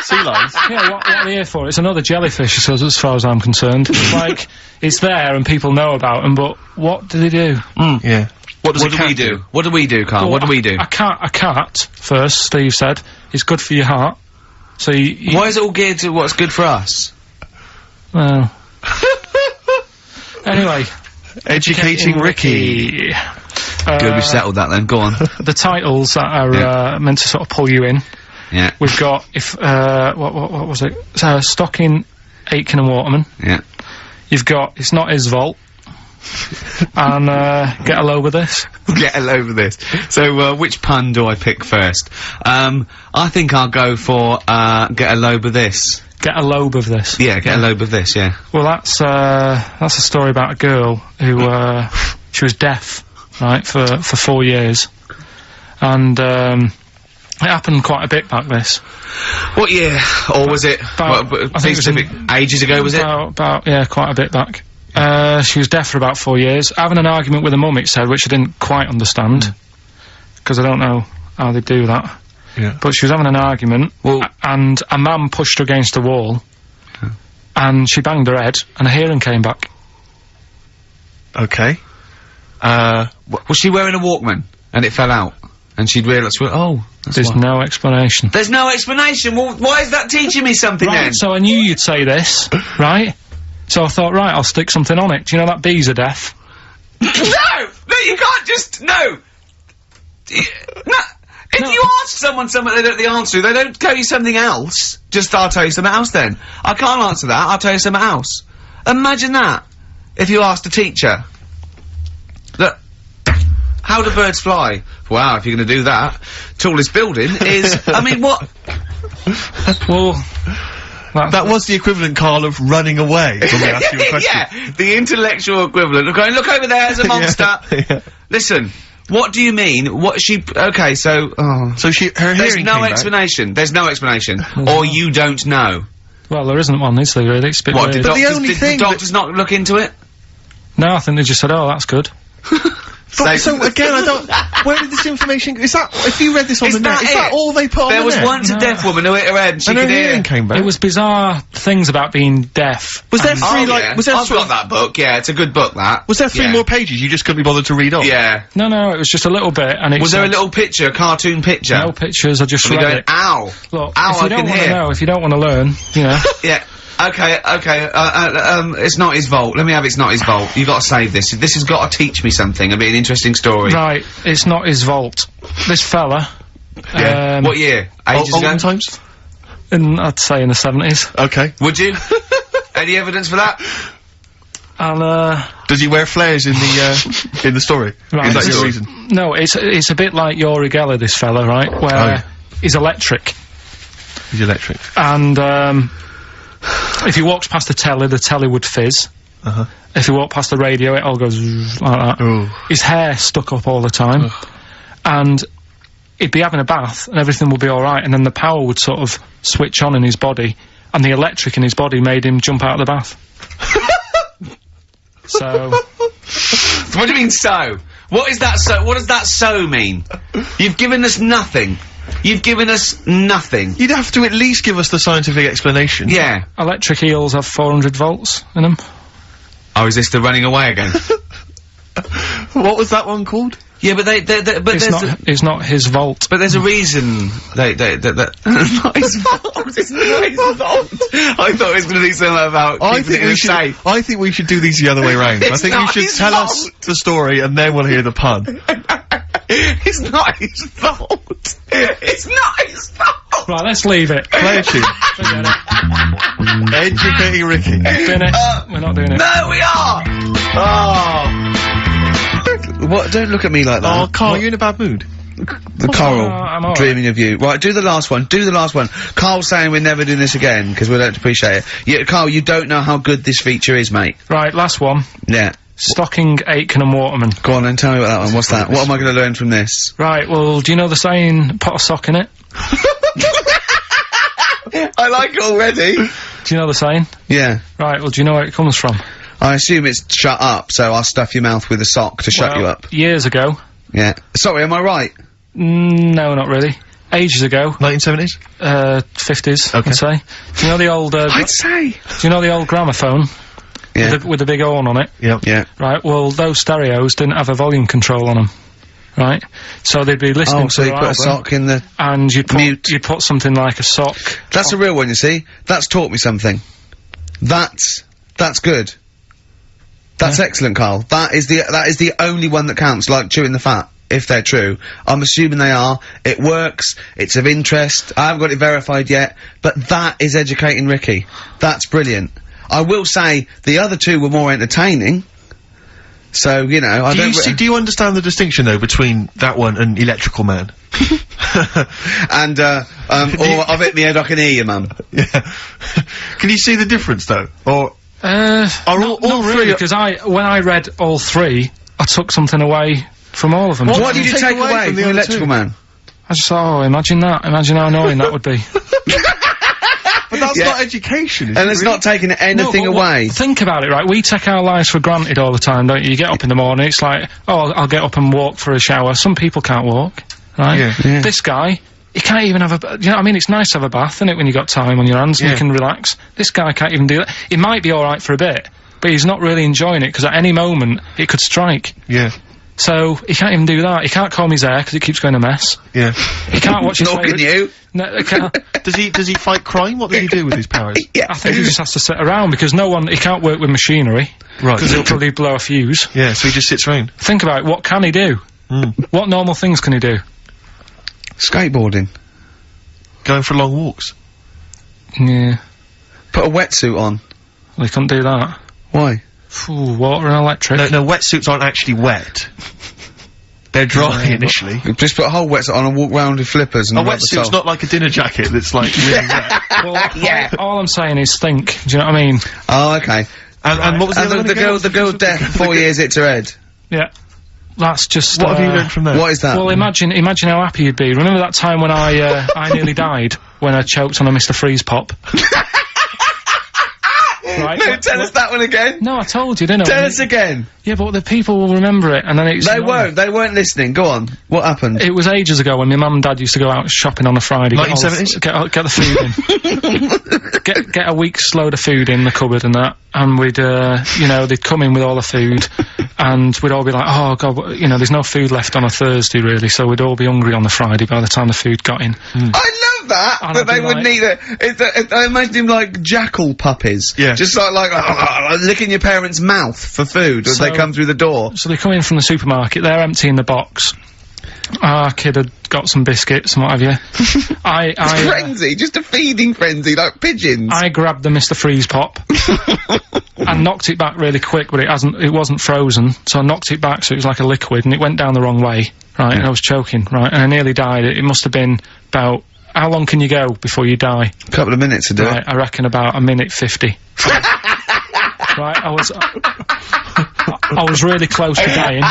Speaker 2: Sea lions?
Speaker 3: Yeah, what are they here for? It's another jellyfish, as far as I'm concerned. It's like, it's there and people know about them, but what do they do?
Speaker 2: Yeah.
Speaker 1: What do we do? What do we do, Carl?
Speaker 3: Well,
Speaker 1: what do we do?
Speaker 3: A cat, first, Steve said, is good for your heart. So
Speaker 1: Why is it all geared to what's good for us?
Speaker 3: Well. Anyway.
Speaker 2: Educating Ricky.
Speaker 1: Good, we've settled that then, go on.
Speaker 3: The titles that are meant to sort of pull you in.
Speaker 1: Yeah.
Speaker 3: We've got, what was it? Stocking, Aitken and Waterman.
Speaker 1: Yeah.
Speaker 3: You've got It's Not His Vault. And, Get a Load with This.
Speaker 1: Get a load of this. So, which pun do I pick first? I think I'll go for, get a load of this.
Speaker 3: Get a lobe of this.
Speaker 1: Yeah, get a load of this, yeah.
Speaker 3: Well, that's a story about a girl who, she was deaf, right, for 4 years. And, it happened quite a bit back this.
Speaker 1: What year? Or was it,
Speaker 3: I think it was
Speaker 1: ages ago, was it?
Speaker 3: About, yeah, quite a bit back. She was deaf for about 4 years, having an argument with her mum, it said, which I didn't quite understand. Because I don't know how they do that.
Speaker 2: Yeah.
Speaker 3: But she was having an argument, and a man pushed her against the wall, and she banged her head, and her hearing came back.
Speaker 2: Okay.
Speaker 1: Was she wearing a Walkman, and it fell out? And she'd realised, well, oh, that's
Speaker 3: There's
Speaker 1: why.
Speaker 3: no explanation.
Speaker 1: There's no explanation! Well, why is that teaching me something
Speaker 3: Right,
Speaker 1: then?
Speaker 3: so I knew you'd say this, right? So I thought, right, I'll stick something on it. Do you know that bees are deaf?
Speaker 1: No! No, you can't just, no! No! If you ask someone something they don't know the answer to, they don't tell you something else. Just, I'll tell you something else then. I can't answer that, I'll tell you something else. Imagine that. If you asked a teacher. Look, how do birds fly? Wow, if you're gonna do that, tallest building is, I mean, what?
Speaker 3: Well,
Speaker 2: That was the equivalent, Karl, of running away when we asked you a question.
Speaker 1: Yeah, the intellectual equivalent of going, look over there, there's a monster.
Speaker 2: Yeah.
Speaker 1: Listen, what do you mean? What she, okay, so,
Speaker 2: So her
Speaker 1: there's
Speaker 2: hearing
Speaker 1: no
Speaker 2: came back.
Speaker 1: explanation, there's no explanation. Or you don't know.
Speaker 3: well, there isn't one, is there, really? It's a bit
Speaker 1: What,
Speaker 3: weird.
Speaker 1: did,
Speaker 2: But the
Speaker 1: doctors,
Speaker 2: only
Speaker 1: did
Speaker 2: thing
Speaker 1: the doctors not look into it?
Speaker 3: No, I think they just said, oh, that's good.
Speaker 2: But, so again, I don't. Where did this information? Is that if you read this on
Speaker 1: Is
Speaker 2: the net?
Speaker 1: that
Speaker 2: Is that
Speaker 1: it?
Speaker 2: all they put on
Speaker 1: There
Speaker 2: the
Speaker 1: was
Speaker 2: net?
Speaker 1: once a deaf woman who hit her head and she
Speaker 2: And her
Speaker 1: could hear.
Speaker 2: hearing came back.
Speaker 3: It was bizarre things about being deaf.
Speaker 2: Was there
Speaker 3: And-
Speaker 2: three
Speaker 1: Oh,
Speaker 2: like?
Speaker 1: yeah.
Speaker 2: Was there
Speaker 1: I've
Speaker 2: sort
Speaker 1: got
Speaker 2: of-
Speaker 1: that book, yeah, it's a good book, that.
Speaker 2: Was there 3
Speaker 1: Yeah.
Speaker 2: more pages you just couldn't be bothered to read off?
Speaker 1: Yeah.
Speaker 3: No, it was just a little bit, and it
Speaker 1: Was there a
Speaker 3: said-
Speaker 1: little picture, a cartoon picture?
Speaker 3: No pictures, I just
Speaker 1: And
Speaker 3: read
Speaker 1: we going,
Speaker 3: it.
Speaker 1: ow!
Speaker 3: Look,
Speaker 1: Ow,
Speaker 3: if you
Speaker 1: I
Speaker 3: don't
Speaker 1: can
Speaker 3: want to
Speaker 1: hear.
Speaker 3: know, if you don't want to learn, you know.
Speaker 1: Yeah. Okay, it's not his vault. Let me have It's Not His Vault. You gotta save this. This has gotta teach me something. It'll be an interesting story.
Speaker 3: Right, It's Not His Vault. This fella,
Speaker 2: Yeah.
Speaker 1: What year? Ages ago?
Speaker 2: Olden times.
Speaker 3: I'd say in the 70s,
Speaker 2: Okay.
Speaker 1: Would you? Any evidence for that?
Speaker 3: and
Speaker 2: Does he wear flares in the story?
Speaker 3: Right,
Speaker 2: Is that
Speaker 3: this
Speaker 2: your
Speaker 3: is-
Speaker 2: reason?
Speaker 3: no, it's a bit like Yuri Geller, this fella, right, where he's electric,
Speaker 2: He's electric.
Speaker 3: and if he walks past the telly would fizz.
Speaker 2: Uh-huh.
Speaker 3: If he walked past the radio, it all goes like that.
Speaker 2: Ooh.
Speaker 3: His hair stuck up all the time, and he'd be having a bath and everything would be alright, and then the power would sort of switch on in his body, and the electric in his body made him jump out of the bath. So...
Speaker 1: What do you mean, so? What is that so? What does that so mean? You've given us nothing. You've given us nothing.
Speaker 2: You'd have to at least give us the scientific explanation.
Speaker 1: Yeah.
Speaker 3: Electric eels have 400 volts in them.
Speaker 1: Oh, is this the running away again?
Speaker 2: What was that one called?
Speaker 1: Yeah, but but
Speaker 3: It's not his volt.
Speaker 1: But there's a reason that not his fault. It's not his fault. I thought it was going to be something about keeping it in a safe.
Speaker 2: I think we should do these the other way round. I think you
Speaker 1: not
Speaker 2: should
Speaker 1: his
Speaker 2: tell us
Speaker 1: fault.
Speaker 2: the story and then we'll hear the pun.
Speaker 1: It's not his fault. It's not his fault.
Speaker 3: Right, let's leave it.
Speaker 2: Play a tune.
Speaker 3: Forget it.
Speaker 2: Educating Ricky.
Speaker 3: Doing it. We're not doing it.
Speaker 1: No, we are. Oh. What? Don't look at me like that.
Speaker 2: Oh, Carl, you're in a bad mood.
Speaker 1: The Coral,
Speaker 3: I'm all
Speaker 1: dreaming of you. Right, do the last one. Do the last one. Carl's saying we're never doing this again because we don't appreciate it. Yeah, Carl, you don't know how good this feature is, mate.
Speaker 3: Right, last one.
Speaker 1: Yeah.
Speaker 3: Stocking, Aitken and Waterman.
Speaker 1: Go on and tell me about that one. What's that? What am I going to learn from this?
Speaker 3: Right, well, do you know the saying, pot of sock in it?
Speaker 1: I like it already.
Speaker 3: Do you know the saying?
Speaker 1: Yeah.
Speaker 3: Right, well, do you know where it comes from?
Speaker 1: I assume it's shut up, so I'll stuff your mouth with a sock to shut you up.
Speaker 3: Years ago.
Speaker 1: Yeah. Sorry, am I right?
Speaker 3: No, not really. Ages ago.
Speaker 2: 1970s?
Speaker 3: 50s,
Speaker 2: Okay.
Speaker 3: I'd say. Do you know the old,
Speaker 1: I'd say.
Speaker 3: do you know the old gramophone?
Speaker 1: Yeah.
Speaker 3: With the big horn on it?
Speaker 2: Yep.
Speaker 1: Yeah.
Speaker 3: Right, well, those stereos didn't have a volume control on them. Right? So they'd be listening
Speaker 1: Oh,
Speaker 3: to
Speaker 1: so you
Speaker 3: their
Speaker 1: put a
Speaker 3: album,
Speaker 1: sock in the...
Speaker 3: and you'd
Speaker 1: mute.
Speaker 3: put something like a sock.
Speaker 1: That's a real one, you see? That's taught me something. That's good. That's excellent, Carl. That is the only one that counts, like chewing the fat, if they're true. I'm assuming they are. It works. It's of interest. I haven't got it verified yet, but that is educating Ricky. That's brilliant. I will say, the other two were more entertaining. So, you know, I don't...
Speaker 2: Do you understand the distinction, though, between that one and Electrical Man?
Speaker 1: And, or I've hit me head, I can hear you, mum.
Speaker 2: Yeah. Can you see the difference, though? Or...
Speaker 3: all
Speaker 2: three
Speaker 3: really, because when I read all three, I took something away from all of them.
Speaker 1: What did you take away from the
Speaker 2: other
Speaker 1: Electrical
Speaker 2: two?
Speaker 1: Man?
Speaker 3: I just thought, oh, imagine that. Imagine how annoying that would be.
Speaker 2: But that's
Speaker 1: Yeah.
Speaker 2: not education, is
Speaker 1: And
Speaker 2: it
Speaker 1: it's
Speaker 2: really?
Speaker 1: not taking anything
Speaker 3: No, but
Speaker 1: away.
Speaker 3: Think about it, right? We take our lives for granted all the time, don't you? You get up in the morning, it's like, oh, I'll get up and walk for a shower. Some people can't walk, right?
Speaker 2: Yeah.
Speaker 1: Yeah.
Speaker 3: This guy, he can't even have you know what I mean? It's nice to have a bath, isn't it, when you got time on your hands and
Speaker 2: Yeah.
Speaker 3: you can relax. This guy can't even do that. He might be alright for a bit, but he's not really enjoying it, because at any moment, it could strike.
Speaker 2: Yeah.
Speaker 3: So, he can't even do that. He can't comb his hair, because it keeps going a mess.
Speaker 2: Yeah.
Speaker 3: He can't watch his
Speaker 1: Nor can
Speaker 3: favourite-
Speaker 1: you.
Speaker 3: No, he can't.
Speaker 2: Does he fight crime? What does he do with his powers?
Speaker 1: Yeah.
Speaker 3: I think he just has to sit around, because he can't work with machinery.
Speaker 2: Right.
Speaker 3: Because he'll probably blow a fuse.
Speaker 2: Yeah, so he just sits around.
Speaker 3: Think about it, what can he do? What normal things can he do?
Speaker 1: Skateboarding.
Speaker 2: Going for long walks.
Speaker 3: Yeah,
Speaker 1: Put a wetsuit on.
Speaker 3: well, he couldn't do that.
Speaker 1: Why?
Speaker 3: Ooh, water and electric.
Speaker 2: No, wetsuits aren't actually wet. They're dry initially.
Speaker 1: Just put a whole wetsuit on and walk round with flippers and
Speaker 2: A
Speaker 1: rub the
Speaker 2: wetsuit's
Speaker 1: sole.
Speaker 2: not like a dinner jacket that's like really wet.
Speaker 3: Well, all I'm saying is think, do you know what I mean?
Speaker 1: Oh, okay.
Speaker 2: And what was the
Speaker 1: And
Speaker 2: other one
Speaker 1: the
Speaker 2: again?
Speaker 1: girl's death, 4 years hits her head.
Speaker 3: Yeah. That's just,
Speaker 2: What have you learned from that?
Speaker 1: What is that?
Speaker 3: Well, imagine how happy you'd be. Remember that time when I nearly died? When I choked on a Mr. Freeze Pop? Right?
Speaker 1: No, tell us that one again.
Speaker 3: No, I told you, didn't I?
Speaker 1: Tell us again.
Speaker 3: Yeah, but the people will remember it, and then it's...
Speaker 1: They weren't listening. Go on. What happened?
Speaker 3: It was ages ago when my mum and dad used to go out shopping on a Friday.
Speaker 2: 1970s?
Speaker 3: Get the food in. get a week's load of food in the cupboard and that, and we'd, you know, they'd come in with all the food, and we'd all be like, oh god, you know, there's no food left on a Thursday really, so we'd all be hungry on the Friday by the time the food got in.
Speaker 1: I love that!
Speaker 3: And
Speaker 1: That
Speaker 3: I'd
Speaker 1: they
Speaker 3: be
Speaker 1: wouldn't
Speaker 3: like-
Speaker 1: eat it. I imagine him like jackal puppies.
Speaker 2: Yeah.
Speaker 1: Just like licking your parents' mouth for food as they
Speaker 3: So-
Speaker 1: come through the door.
Speaker 3: So they come in from the supermarket, they're emptying the box. Our kid had got some biscuits and what have you.
Speaker 1: Frenzy, just a feeding frenzy, like pigeons.
Speaker 3: I grabbed the Mr. Freeze Pop and knocked it back really quick, but it wasn't frozen, so I knocked it back so it was like a liquid, and it went down the wrong way, right, and I was choking, right, and I nearly died. It must have been about, how long can you go before you die?
Speaker 1: A couple of minutes to do
Speaker 3: Right,
Speaker 1: it.
Speaker 3: I reckon about a minute 50. Right, I was really close to dying.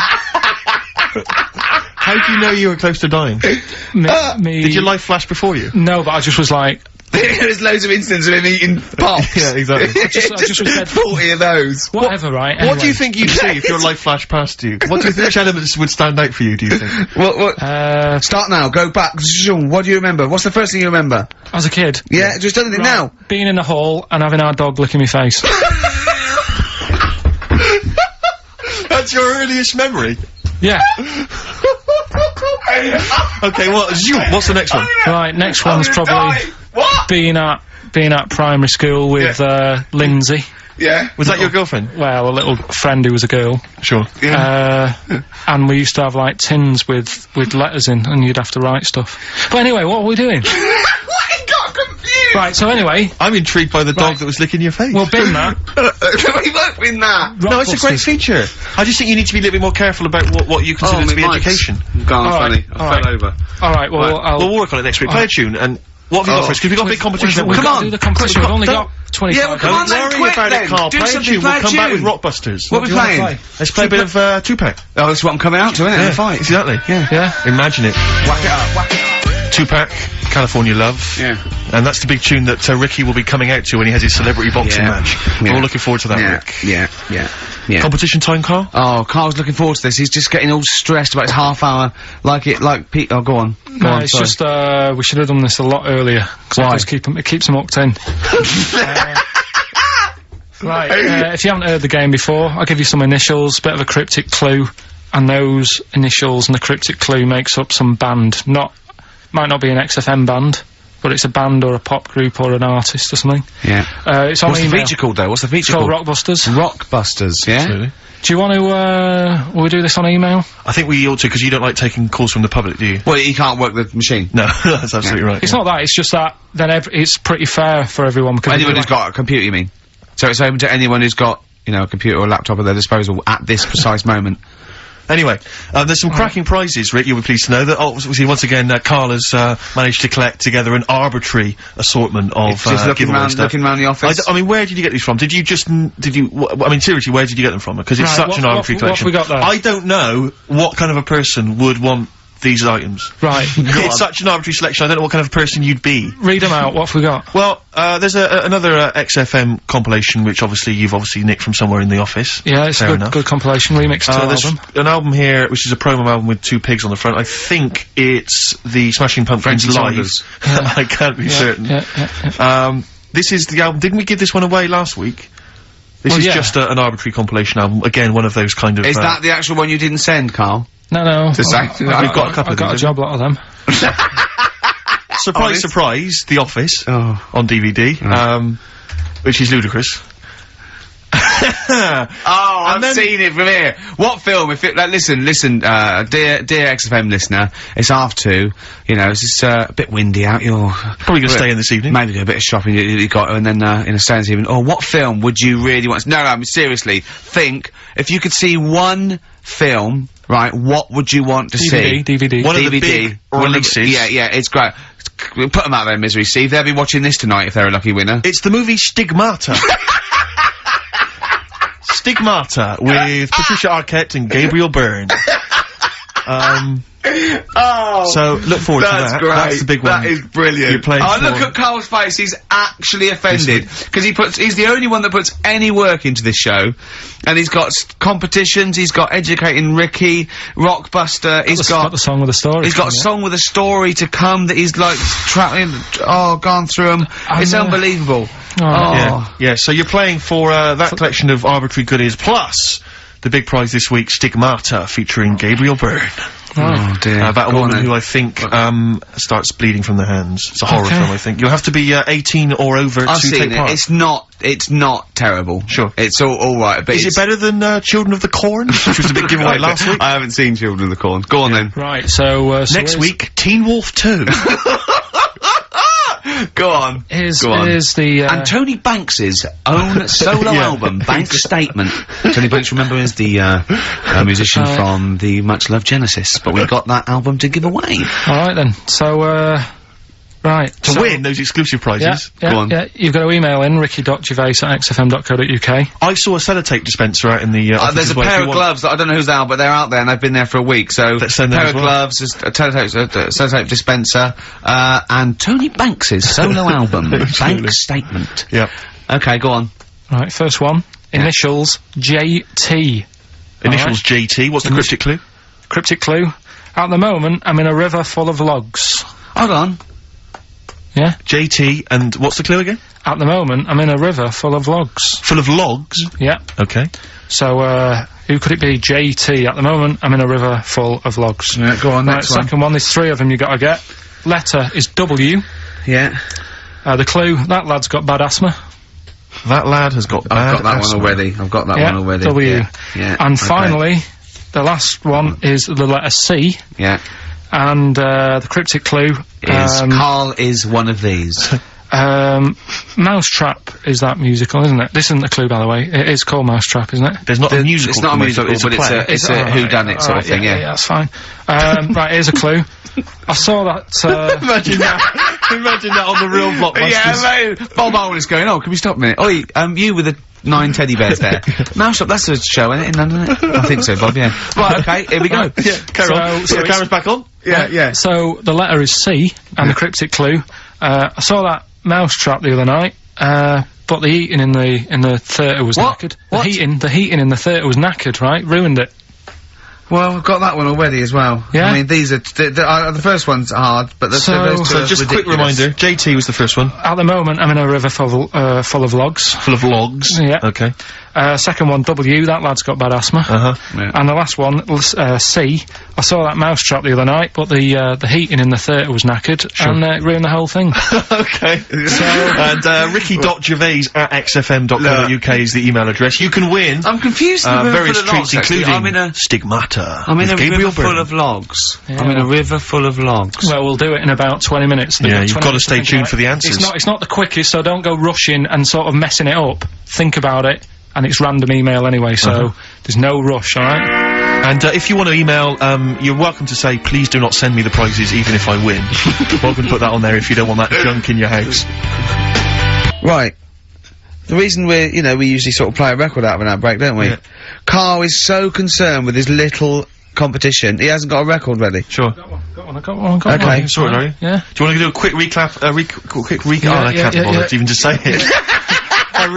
Speaker 2: How do you know you were close to dying? Did your life flash before you?
Speaker 3: No, but I just was like...
Speaker 1: There's loads of instances of him eating pops.
Speaker 2: Yeah, exactly.
Speaker 3: I just was dead.
Speaker 1: 40 of those.
Speaker 3: Whatever, right?
Speaker 2: What do you think you'd see if your life flashed past you? What do you think, which elements would stand out for you, do you think?
Speaker 1: What? Start now, go back. What do you remember? What's the first thing you remember?
Speaker 3: As a kid.
Speaker 1: Yeah, just anything now.
Speaker 3: Being in the hall and having our dog licking my face.
Speaker 2: That's your earliest memory?
Speaker 3: Yeah.
Speaker 2: Okay, what's the next one?
Speaker 3: Right, next one's probably being at primary school with Lindsay.
Speaker 1: Yeah.
Speaker 2: Was that your girlfriend?
Speaker 3: Well, a little friend who was a girl.
Speaker 2: Sure.
Speaker 1: Yeah.
Speaker 3: And we used to have like tins with letters in, and you'd have to write stuff. But anyway, what were we doing?
Speaker 1: What? He got confused.
Speaker 3: Right. So anyway,
Speaker 2: I'm intrigued by the dog that was licking your face.
Speaker 3: well, bin that.
Speaker 1: We won't win that.
Speaker 2: No, it's a great feature. I just think you need to be a little bit more careful about what you consider to be education.
Speaker 1: Gone funny. I fell over.
Speaker 3: All right. Well,
Speaker 2: we'll work on it next week. Play a tune, and what have you got for us? Because we've got a big competition.
Speaker 3: We've
Speaker 1: Come
Speaker 3: got
Speaker 1: on.
Speaker 3: to do the competition. We've only got 25.
Speaker 1: Yeah, well, come on then,
Speaker 2: Don't worry
Speaker 1: quick
Speaker 2: about
Speaker 1: then.
Speaker 2: it, Carl.
Speaker 1: Do
Speaker 2: Play a
Speaker 1: something,
Speaker 2: tune.
Speaker 1: play
Speaker 2: We'll
Speaker 1: a
Speaker 2: come back with
Speaker 1: tune.
Speaker 2: Rockbusters.
Speaker 1: What are we playing?
Speaker 2: Let's play a bit of Tupac.
Speaker 1: Oh, that's what I'm coming out to, isn't it? The fight.
Speaker 2: Exactly.
Speaker 3: Yeah.
Speaker 2: Imagine it.
Speaker 1: Whack it up, whack it up.
Speaker 2: Tupac, California Love.
Speaker 1: Yeah.
Speaker 2: And that's the big tune that Ricky will be coming out to when he has his celebrity boxing match. We're all looking forward to that, Rick.
Speaker 1: Yeah.
Speaker 2: Competition time, Carl?
Speaker 1: Oh, Carl's looking forward to this. He's just getting all stressed about his half hour. Pete. Oh, go on.
Speaker 3: No, it's just, we should have done this a lot earlier.
Speaker 1: Why?
Speaker 3: It keeps them hooked in. Right, if you haven't heard the game before, I'll give you some initials, bit of a cryptic clue, and those initials and the cryptic clue makes up some band. Might not be an XFM band, but it's a band or a pop group or an artist or something.
Speaker 1: Yeah.
Speaker 3: It's on
Speaker 1: What's
Speaker 3: email.
Speaker 1: the feature called, though? What's the feature
Speaker 3: It's
Speaker 1: called?
Speaker 3: called Rockbusters.
Speaker 1: Rockbusters, yeah?
Speaker 2: Absolutely.
Speaker 3: Do you want to, will we do this on email?
Speaker 2: I think we ought to, because you don't like taking calls from the public, do you?
Speaker 1: Well, he can't work the machine.
Speaker 2: No, that's absolutely right.
Speaker 3: It's not that, it's just that then it's pretty fair for everyone because...
Speaker 1: Anyone who's got a computer, you mean? So it's open to anyone who's got, you know, a computer or a laptop at their disposal at this precise moment.
Speaker 2: Anyway, there's some cracking prizes, Rick, you'll be pleased to know that, obviously, once again, Carl has managed to collect together an arbitrary assortment of
Speaker 1: just looking
Speaker 2: giveaway stuff.
Speaker 1: around the office.
Speaker 2: I mean, where did you get these from? Did you, I mean, seriously, where did you get them from? Because it's such an arbitrary collection.
Speaker 3: What have we got there?
Speaker 2: I don't know what kind of a person would want these items.
Speaker 3: Right.
Speaker 2: It's such an arbitrary selection, I don't know what kind of person you'd be.
Speaker 3: Read them out, what have we got?
Speaker 2: Well, there's another XFM compilation, which you've obviously nicked from somewhere in the office.
Speaker 3: Yeah, it's a good compilation, remix to
Speaker 2: there's
Speaker 3: album.
Speaker 2: an album here, which is a promo album with two pigs on the front. I think it's the Smashing Pumpkins live. I can't be certain. This is the album. Didn't we give this one away last week? This is just an arbitrary compilation album. Again, one of those kind of...
Speaker 1: Is that the actual one you didn't send, Carl?
Speaker 3: No.
Speaker 1: We've
Speaker 2: got a couple of
Speaker 3: I've got a job lot of them.
Speaker 2: Surprise, surprise, The Office on DVD, which is ludicrous.
Speaker 1: I've seen it from here. What film? If it, listen, dear XFM listener, it's 2:30. You know, it's just a bit windy out. You're
Speaker 2: probably gonna stay in this evening.
Speaker 1: Maybe do a bit of shopping. You got to, and then in a stay this evening. Or what film would you really want? No, I mean seriously. Think if you could see one film, right? What would you want to see?
Speaker 3: DVD.
Speaker 2: One of the big releases.
Speaker 1: Yeah, it's great. Put them out of their misery, Steve. They'll be watching this tonight if they're a lucky winner.
Speaker 2: It's the movie Stigmata. Stigmata with Patricia Arquette and Gabriel Byrne. So look forward to that.
Speaker 1: That's great.
Speaker 2: That's the big one.
Speaker 1: That is brilliant.
Speaker 2: You're playing
Speaker 1: look at Carl's face. He's actually offended because he's the only one that puts any work into this show, and he's got competitions. He's got Educating Ricky, Rockbuster. He's got
Speaker 3: the song with a story.
Speaker 1: He's got a song with a story to come that he's like gone through them. It's unbelievable.
Speaker 2: Yeah. So you're playing for that collection of arbitrary goodies plus the big prize this week, Stigmata, featuring Gabriel Byrne.
Speaker 1: Oh dear.
Speaker 2: About a woman who I think starts bleeding from the hands. It's a horror film, I think. You'll have to be 18 or over to take part.
Speaker 1: It's not terrible.
Speaker 2: Sure.
Speaker 1: It's all right. But
Speaker 2: is it better than Children of the Corn, which was a big giveaway last week?
Speaker 1: I haven't seen Children of the Corn. Go on then.
Speaker 3: Right. So
Speaker 2: next week, Teen Wolf 2.
Speaker 1: Go on.
Speaker 3: Here's the
Speaker 1: and Tony Banks's own solo album, Bank Statement. Tony Banks, remember, is the musician from the much loved Genesis, but we got that album to give away.
Speaker 3: All right then. So Right.
Speaker 2: To win those exclusive prizes.
Speaker 3: Yeah,
Speaker 2: Go on.
Speaker 3: yeah, you've got to email in ricky.gervais@xfm.co.uk.
Speaker 2: I saw a sellotape dispenser out in the office
Speaker 1: there's
Speaker 2: as
Speaker 1: a
Speaker 2: well, if
Speaker 1: pair
Speaker 2: you
Speaker 1: of
Speaker 2: want-
Speaker 1: gloves that I don't know who's out, but they're out there and they've been there for a week. So
Speaker 2: Let's send them
Speaker 1: pair
Speaker 2: as
Speaker 1: of
Speaker 2: well.
Speaker 1: gloves, a sellotape dispenser, and Tony Banks's solo album,
Speaker 2: Absolutely.
Speaker 1: Banks Statement.
Speaker 2: Yeah.
Speaker 1: Okay, go on.
Speaker 3: Right, first one. Initials JT.
Speaker 2: Initials JT. What's the cryptic clue?
Speaker 3: Cryptic clue. At the moment, I'm in a river full of logs.
Speaker 1: Hold on.
Speaker 3: Yeah?
Speaker 2: JT, and what's the clue again?
Speaker 3: At the moment, I'm in a river full of logs.
Speaker 2: Full of logs?
Speaker 3: Yeah.
Speaker 2: Okay.
Speaker 3: So, who could it be? JT. At the moment, I'm in a river full of logs.
Speaker 1: Yeah, go on,
Speaker 3: Right,
Speaker 1: next one.
Speaker 3: second one, there's 3 of them you gotta get. Letter is W.
Speaker 1: Yeah.
Speaker 3: The clue, that lad's got bad asthma.
Speaker 2: That lad has got
Speaker 1: I've got that
Speaker 2: asthma.
Speaker 1: one already. I've got that
Speaker 3: Yeah,
Speaker 1: one already.
Speaker 3: W.
Speaker 1: Yeah.
Speaker 3: And
Speaker 1: okay.
Speaker 3: finally, the last one is the letter C.
Speaker 1: Yeah.
Speaker 3: And, the cryptic clue,
Speaker 1: Is Karl is one of these.
Speaker 3: Mousetrap is that musical, isn't it? This isn't the clue, by the way. It is called Mousetrap, isn't it?
Speaker 2: There's not a musical.
Speaker 1: It's not a
Speaker 2: for
Speaker 1: musical,
Speaker 2: most,
Speaker 1: but it's
Speaker 2: play.
Speaker 1: a whodunit sort of thing, yeah.
Speaker 3: Yeah, that's fine. Right, here's a clue. I saw that,
Speaker 2: Imagine that. Imagine that on the real Blockbusters.
Speaker 1: Yeah, mate. Bob Owen is going, oh, can we stop a minute? Oi, you with the 9 teddy bears there. Mousetrap, that's a show, isn't it, in London, isn't it? I think so, Bob, yeah. Right, okay, here we go.
Speaker 2: Yeah, carry on.
Speaker 3: So
Speaker 2: The camera's back on?
Speaker 1: Yeah.
Speaker 3: So, the letter is C, and the cryptic clue, I saw that Mousetrap the other night, but the heating in the theatre was
Speaker 1: What?
Speaker 3: knackered.
Speaker 1: What?
Speaker 3: The heating in the theatre was knackered, right? Ruined it.
Speaker 1: Well, I've got that one already as well.
Speaker 3: Yeah?
Speaker 1: I mean, these are, the first one's hard, but the
Speaker 3: So-
Speaker 1: those two
Speaker 2: So
Speaker 1: are
Speaker 2: just a quick
Speaker 1: ridiculous.
Speaker 2: reminder, JT was the first one.
Speaker 3: At the moment, I'm in a river full of logs.
Speaker 2: Full of logs.
Speaker 3: Yeah.
Speaker 2: Okay.
Speaker 3: Second one, W, that lad's got bad asthma.
Speaker 2: Uh-huh.
Speaker 1: Yeah.
Speaker 3: And the last one, C, I saw that Mousetrap the other night, but the heating in the theatre was knackered, and it ruined the whole thing.
Speaker 2: Okay. And ricky.gervais@xfm.co.uk is the email address. You can win
Speaker 1: I'm confused with the river
Speaker 2: various
Speaker 1: full of
Speaker 2: treats,
Speaker 1: logs, actually.
Speaker 2: including
Speaker 1: I'm in a
Speaker 2: Stigmata.
Speaker 1: I'm in
Speaker 2: with
Speaker 1: a
Speaker 2: Gabriel
Speaker 1: river full
Speaker 2: Byrne.
Speaker 1: of logs.
Speaker 3: Yeah.
Speaker 1: I'm in a river full of logs.
Speaker 3: Well, we'll do it in about 20 minutes. They've
Speaker 2: Yeah,
Speaker 3: got
Speaker 2: you've
Speaker 3: 20
Speaker 2: got to
Speaker 3: minutes
Speaker 2: stay
Speaker 3: think
Speaker 2: tuned
Speaker 3: about
Speaker 2: for the
Speaker 3: it.
Speaker 2: answers.
Speaker 3: It's not the quickest, so don't go rushing and sort of messing it up. Think about it, and it's random email anyway, so there's no rush, alright?
Speaker 2: And if you want to email, you're welcome to say, please do not send me the prizes even if I win. Welcome to put that on there if you don't want that junk in your house.
Speaker 1: Right. The reason we usually sort of play a record out of an outbreak, don't we?
Speaker 2: Yeah.
Speaker 1: Carl is so concerned with his little competition, he hasn't got a record ready.
Speaker 2: Sure.
Speaker 3: Got one.
Speaker 1: Okay.
Speaker 2: Sorry, are you?
Speaker 3: Yeah.
Speaker 2: Do you want to do a quick recap, quick recap?
Speaker 3: Yeah,
Speaker 2: I can't
Speaker 3: yeah,
Speaker 2: bother
Speaker 3: yeah.
Speaker 2: to even just say it. I'm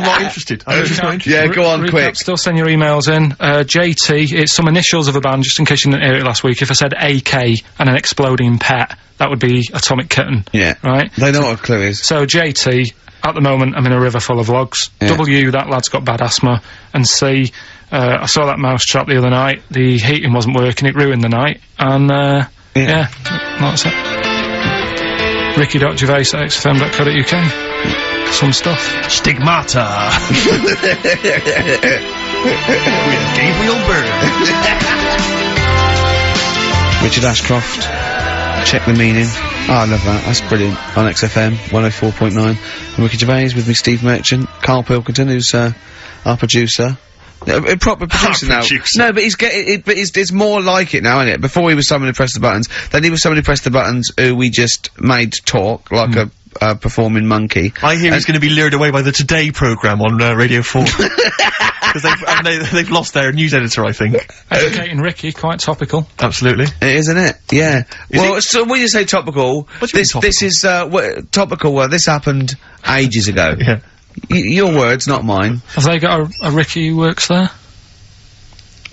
Speaker 2: not interested. I'm just not interested.
Speaker 1: Yeah, go on,
Speaker 3: Recap,
Speaker 1: quick.
Speaker 3: Still send your emails in. JT, it's some initials of a band, just in case you didn't hear it last week. If I said AK and an exploding pet, that would be Atomic Kitten.
Speaker 1: Yeah.
Speaker 3: Right?
Speaker 1: They know what a clue is.
Speaker 3: So JT, at the moment, I'm in a river full of logs.
Speaker 1: Yeah.
Speaker 3: W, that lad's got bad asthma. And C, I saw that Mousetrap the other night. The heating wasn't working, it ruined the night. And, yeah, that's it. Ricky.gervais@xfm.co.uk. Some stuff.
Speaker 2: Stigmata. With Gabriel Byrne.
Speaker 1: Richard Ashcroft. Check the meaning. Oh, I love that. That's brilliant. On XFM 104.9. And Ricky Gervais with me, Steve Merchant. Karl Pilkington, who's our producer. A proper producer now.
Speaker 2: producer.
Speaker 1: No, but he's getting. But it's more like it now, isn't it? Before he was someone who pressed the buttons. Then he was someone who pressed the buttons who we just made talk like a performing monkey.
Speaker 2: I hear he's going to be lured away by the Today programme on Radio 4. Because they've lost their news editor, I think.
Speaker 3: Educating Ricky, quite topical.
Speaker 2: Absolutely.
Speaker 1: It is, isn't it? Yeah.
Speaker 2: it?
Speaker 1: So when you say topical,
Speaker 2: What do you mean
Speaker 1: this is topical. Well, this happened ages ago.
Speaker 2: Yeah.
Speaker 1: Your words, not mine.
Speaker 3: Have they got a Ricky who works there?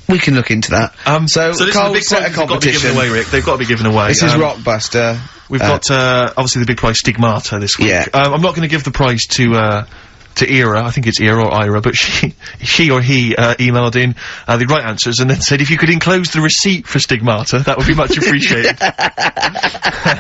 Speaker 1: We can look into that.
Speaker 2: So this is the
Speaker 1: Carl
Speaker 2: big
Speaker 1: set a
Speaker 2: prize that's got to be given
Speaker 1: competition.
Speaker 2: away, Rick. They've got to be given away.
Speaker 1: This is Rockbuster.
Speaker 2: We've got, obviously the big prize Stigmata this week.
Speaker 1: Yeah.
Speaker 2: I'm not going to give the prize to Ira, I think it's Ira or Ira, but she or he, emailed in, the right answers and then said if you could enclose the receipt for Stigmata, that would be much appreciated.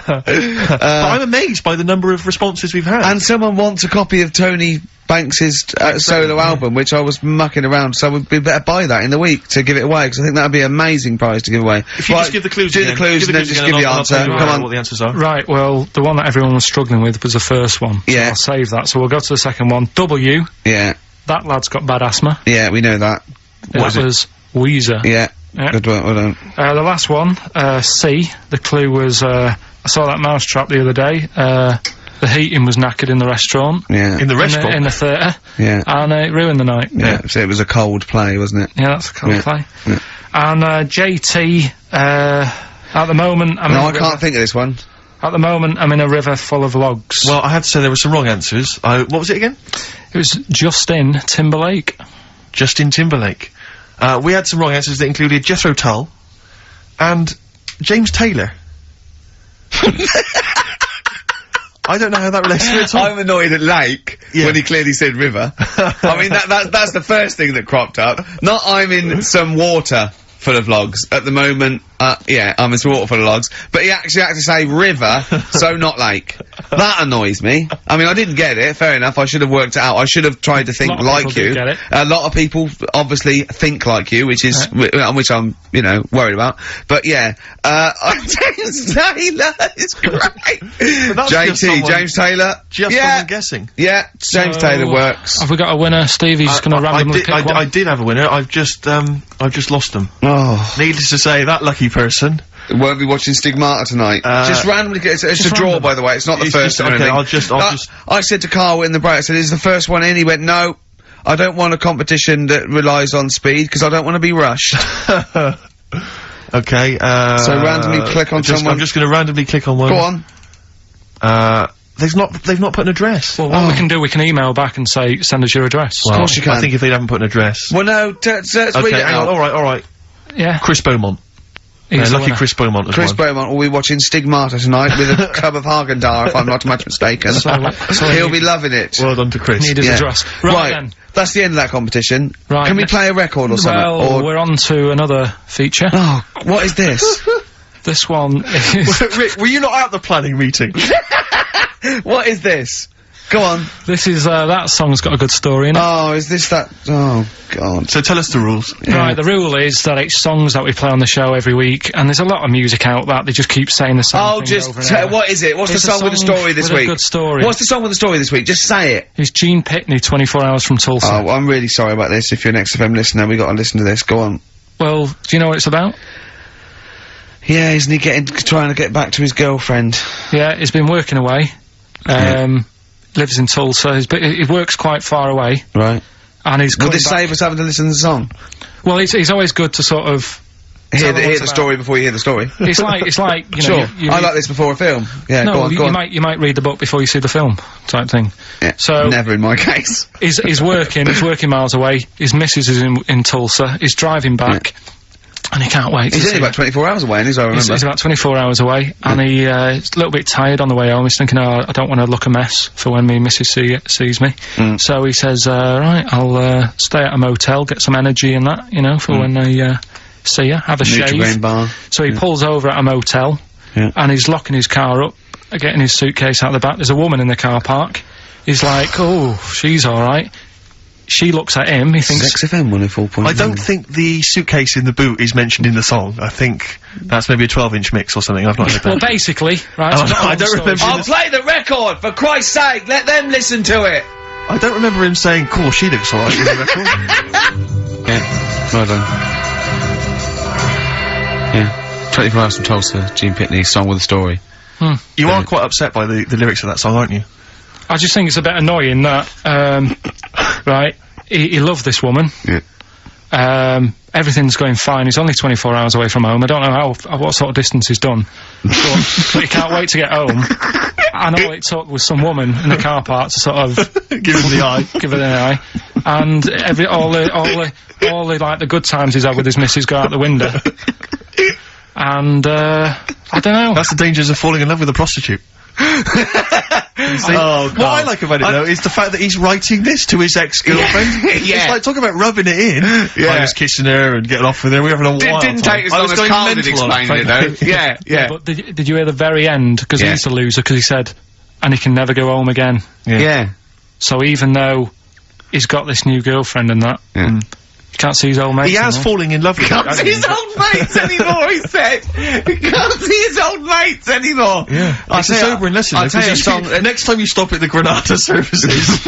Speaker 2: But I'm amazed by the number of responses we've had.
Speaker 1: And someone wants a copy of Tony Banks's solo album, which I was mucking around, so we better buy that in the week to give it away, because I think that'd be an amazing prize to give away.
Speaker 2: If you just give the clues
Speaker 1: do
Speaker 2: again,
Speaker 1: the clues and then just give the
Speaker 2: I'll
Speaker 1: answer.
Speaker 2: tell you
Speaker 1: Come on.
Speaker 2: what the answers are.
Speaker 3: Right, well, the one that everyone was struggling with was the first one. So
Speaker 1: Yeah.
Speaker 3: I'll save that. So we'll go to the second one. W,
Speaker 1: Yeah,
Speaker 3: that lad's got bad asthma.
Speaker 1: yeah, we know that.
Speaker 3: That was Weezer.
Speaker 1: Yeah,
Speaker 3: Yeah.
Speaker 1: good one, well done.
Speaker 3: The last one, C, the clue was, I saw that mousetrap the other day. The heating was knackered in the restaurant.
Speaker 1: Yeah.
Speaker 2: In the restaurant?
Speaker 3: In the theatre.
Speaker 1: Yeah.
Speaker 3: And it ruined the night.
Speaker 1: Yeah. So it was a cold play, wasn't it?
Speaker 3: Yeah, that's a cold play.
Speaker 1: Yeah.
Speaker 3: And JT, at the moment,
Speaker 1: I can't think of this one.
Speaker 3: At the moment, I'm in a river full of logs.
Speaker 2: Well, I had to say there were some wrong answers. What was it again?
Speaker 3: It was Justin Timberlake.
Speaker 2: Justin Timberlake. We had some wrong answers that included Jethro Tull and James Taylor. I don't know how that relates to it at all.
Speaker 1: I'm annoyed at Lake when he clearly said river. I mean, that's the first thing that cropped up. Not I'm in some water full of logs at the moment. Yeah, I'm in some water full of logs. But he actually had to say river, so not lake. That annoys me. I mean, I didn't get it. Fair enough. I should have worked it out. I should have tried to think like you.
Speaker 3: Get it.
Speaker 1: A lot of people obviously think like you, which is which I'm, you know, worried about. But yeah, James Taylor is great. James Taylor.
Speaker 2: Just someone guessing.
Speaker 1: Yeah, James Taylor works.
Speaker 3: Have we got a winner, Steve? He's just going to randomly pick one.
Speaker 2: I did have a winner. I've just lost them.
Speaker 1: Oh.
Speaker 2: Needless to say, that lucky person
Speaker 1: won't be watching Stigmata tonight. Just randomly, it's a draw, by the way. It's not the first one.
Speaker 2: Okay,
Speaker 1: I said to Carl in the break, I said, "Is the first one in?" He went, "No, I don't want a competition that relies on speed because I don't want to be rushed."
Speaker 2: Okay.
Speaker 1: So randomly click on someone.
Speaker 2: I'm just going to randomly click on one.
Speaker 1: Go on.
Speaker 2: They've not put an address.
Speaker 3: Well, what we can do, we can email back and say, send us your address.
Speaker 2: Well,
Speaker 1: of course you can.
Speaker 2: I think if they haven't put an address.
Speaker 1: Well, no, let's read
Speaker 2: okay,
Speaker 1: it out.
Speaker 2: all right.
Speaker 3: Yeah.
Speaker 2: Chris Beaumont. Lucky Chris Beaumont as
Speaker 1: Chris
Speaker 2: well.
Speaker 1: Beaumont will be watching Stigmata tonight with a cup of Haagen-Dazs, if I'm not much mistaken.
Speaker 3: So
Speaker 1: he'll be loving it.
Speaker 2: Well done to Chris.
Speaker 3: Need his address. Right then.
Speaker 1: That's the end of that competition.
Speaker 3: Right.
Speaker 1: Can we play a record or something?
Speaker 3: Well, we're on to another feature.
Speaker 1: Oh, what is this?
Speaker 3: This one is...
Speaker 2: Rick, were you not at the planning meeting?
Speaker 1: What is this? Go on.
Speaker 3: This is, that song's got a good story in it.
Speaker 1: Oh, is this that? Oh, God.
Speaker 2: So tell us the rules.
Speaker 3: Yeah. Right, the rule is that it's songs that we play on the show every week, and there's a lot of music out that they just keep saying the same thing over and over.
Speaker 1: What is it? What's the song with the story this week?
Speaker 3: A good story.
Speaker 1: What's the song with the story this week? Just say it.
Speaker 3: It's Gene Pitney, 24 Hours from Tulsa.
Speaker 1: Oh, well, I'm really sorry about this. If you're an XFM listener, we gotta listen to this. Go on.
Speaker 3: Well, do you know what it's about?
Speaker 1: Yeah, isn't he trying to get back to his girlfriend?
Speaker 3: Yeah, he's been working away. Lives in Tulsa. He works quite far away.
Speaker 1: Right.
Speaker 3: And he's
Speaker 1: Would this save us having to listen to the song?
Speaker 3: Well, it's always good to sort of
Speaker 1: hear the story before you hear the story.
Speaker 3: It's like you know.
Speaker 1: Sure. I like this before a film. Yeah.
Speaker 3: No,
Speaker 1: go on.
Speaker 3: you might read the book before you see the film, type thing.
Speaker 1: Yeah.
Speaker 3: So
Speaker 1: never in my case.
Speaker 3: He's working miles away. His missus is in Tulsa. He's driving back. Yeah. And he can't wait.
Speaker 1: He's only about 24 hours away, as I remember.
Speaker 3: He's about 24 hours away, and he's a little bit tired on the way home. He's thinking, oh, I don't want to look a mess for when me missus sees me. So he says, right, I'll stay at a motel, get some energy and that, you know, for when I see you, have a shave.
Speaker 1: Bar.
Speaker 3: So he pulls over at a motel, and he's locking his car up, getting his suitcase out the back. There's a woman in the car park. He's like, oh, she's alright. She looks at him, he thinks...
Speaker 1: XFM 104.9.
Speaker 2: I don't think the suitcase in the boot is mentioned in the song. I think that's maybe a 12-inch mix or something. I've not heard that.
Speaker 3: Well, basically, right...
Speaker 2: I don't remember...
Speaker 1: I'll play the record, for Christ's sake! Let them listen to it!
Speaker 2: I don't remember him saying, cool, she looks alright in the record.
Speaker 1: Yeah, well done. Yeah. 24 Hours from Tulsa, Gene Pitney, song with a story.
Speaker 2: You are quite upset by the lyrics of that song, aren't you?
Speaker 3: I just think it's a bit annoying that, right, he loved this woman.
Speaker 1: Yeah.
Speaker 3: Everything's going fine. He's only 24 hours away from home. I don't know what sort of distance he's done. but he can't wait to get home. And all it took was some woman in the car park to sort of...
Speaker 2: give him the eye.
Speaker 3: Give her the eye. And all the, like, the good times he's had with his missus go out the window. And, I don't know.
Speaker 2: That's the dangers of falling in love with a prostitute. What I like about it though is the fact that he's writing this to his ex-girlfriend.
Speaker 1: Yeah.
Speaker 2: It's like talking about rubbing it in. Yeah. I was kissing her and getting off with her. We were having a wild
Speaker 1: Didn't take as long as Carl did explain it though. Yeah, yeah.
Speaker 3: But did you hear the very end? Because he's the loser, because he said, and he can never go home again.
Speaker 1: Yeah.
Speaker 3: So even though he's got this new girlfriend and that, he can't see his old mates.
Speaker 2: He has falling in love with her.
Speaker 1: Can't see his old mates anymore, he said. He can't see his old mates anymore.
Speaker 2: Yeah. It's a sobering lesson.
Speaker 1: I'll tell you a song.
Speaker 2: Next time you stop at the Granada services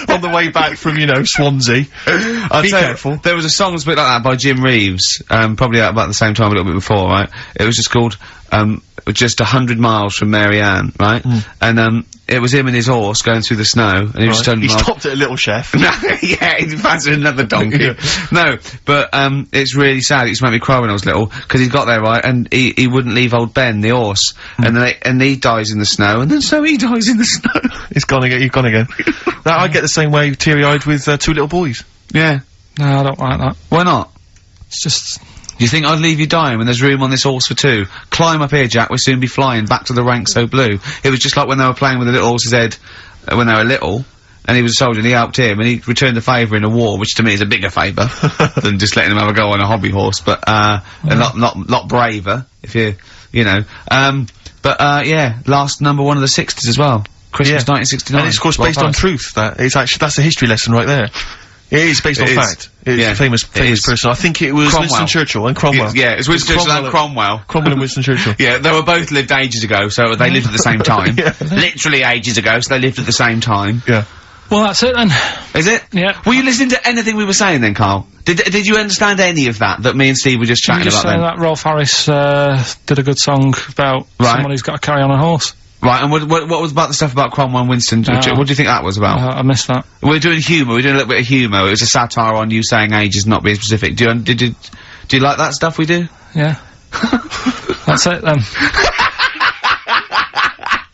Speaker 2: on the way back from, you know, Swansea, be careful.
Speaker 1: There was a song that's a bit like that by Jim Reeves, probably about the same time, a little bit before, right? It was just called, just 100 miles from Mary Ann, right? And, it was him and his horse going through the snow, and he was just telling
Speaker 2: He
Speaker 1: me,
Speaker 2: stopped at a Little Chef.
Speaker 1: no, yeah, he fancied another donkey. No, but, it's really sad. It used to make me cry when I was little, because he got there, right, and he wouldn't leave old Ben, the horse, and he dies in the snow, and then so he dies in the snow.
Speaker 2: He's gone again, Now, I get the same way, teary-eyed, with, 2 little boys.
Speaker 1: Yeah.
Speaker 3: No, I don't like that.
Speaker 1: Why not?
Speaker 3: It's just...
Speaker 1: You think I'd leave you dying when there's room on this horse for 2? Climb up here, Jack, we'll soon be flying back to the rank so blue. It was just like when they were playing with the little horse's head, when they were little, and he was a soldier, and he helped him, and he returned the favour in a war, which to me is a bigger favour than just letting him have a go on a hobby horse, but, a lot braver, if you know. Yeah, last number 1 of the 60s as well. Christmas 1969.
Speaker 2: And it's, of course, based on truth. That's a history lesson right there. It is based on fact. It's a famous person. I think it was
Speaker 1: Cromwell.
Speaker 2: Winston Churchill and Cromwell.
Speaker 1: Yeah, it's Winston Churchill and Cromwell.
Speaker 2: Cromwell and Winston Churchill.
Speaker 1: Yeah, they were both lived ages ago, so they lived at the same time.
Speaker 2: Yeah.
Speaker 1: Literally ages ago, so they lived at the same time.
Speaker 2: Yeah.
Speaker 3: Well, that's it then.
Speaker 1: Is it?
Speaker 3: Yeah.
Speaker 1: Were you listening to anything we were saying then, Carl? Did you understand any of that me and Steve were just chatting about then?
Speaker 3: that Rolf Harris, did a good song about someone who's got to carry on a horse.
Speaker 1: Right, and what was about the stuff about Cromwell and Winston? What do you think that was about?
Speaker 3: I missed that.
Speaker 1: We're doing humour, we're doing a little bit of humour. It was a satire on you saying age is not being specific. Do you like that stuff we do?
Speaker 3: Yeah. That's it then.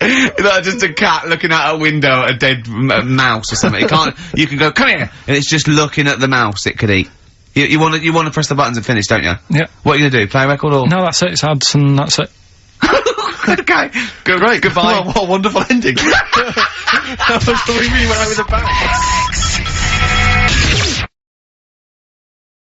Speaker 1: Is that just a cat looking out a window at a dead mouse or something? You can go, come here! And it's just looking at the mouse it could eat. You wanna press the buttons and finish, don't you?
Speaker 3: Yeah.
Speaker 1: What are you gonna do, play a record or?
Speaker 3: No, that's it, it's ads and that's it.
Speaker 1: Okay. Great. Goodbye.
Speaker 2: What a wonderful ending. That was the way we went over the back.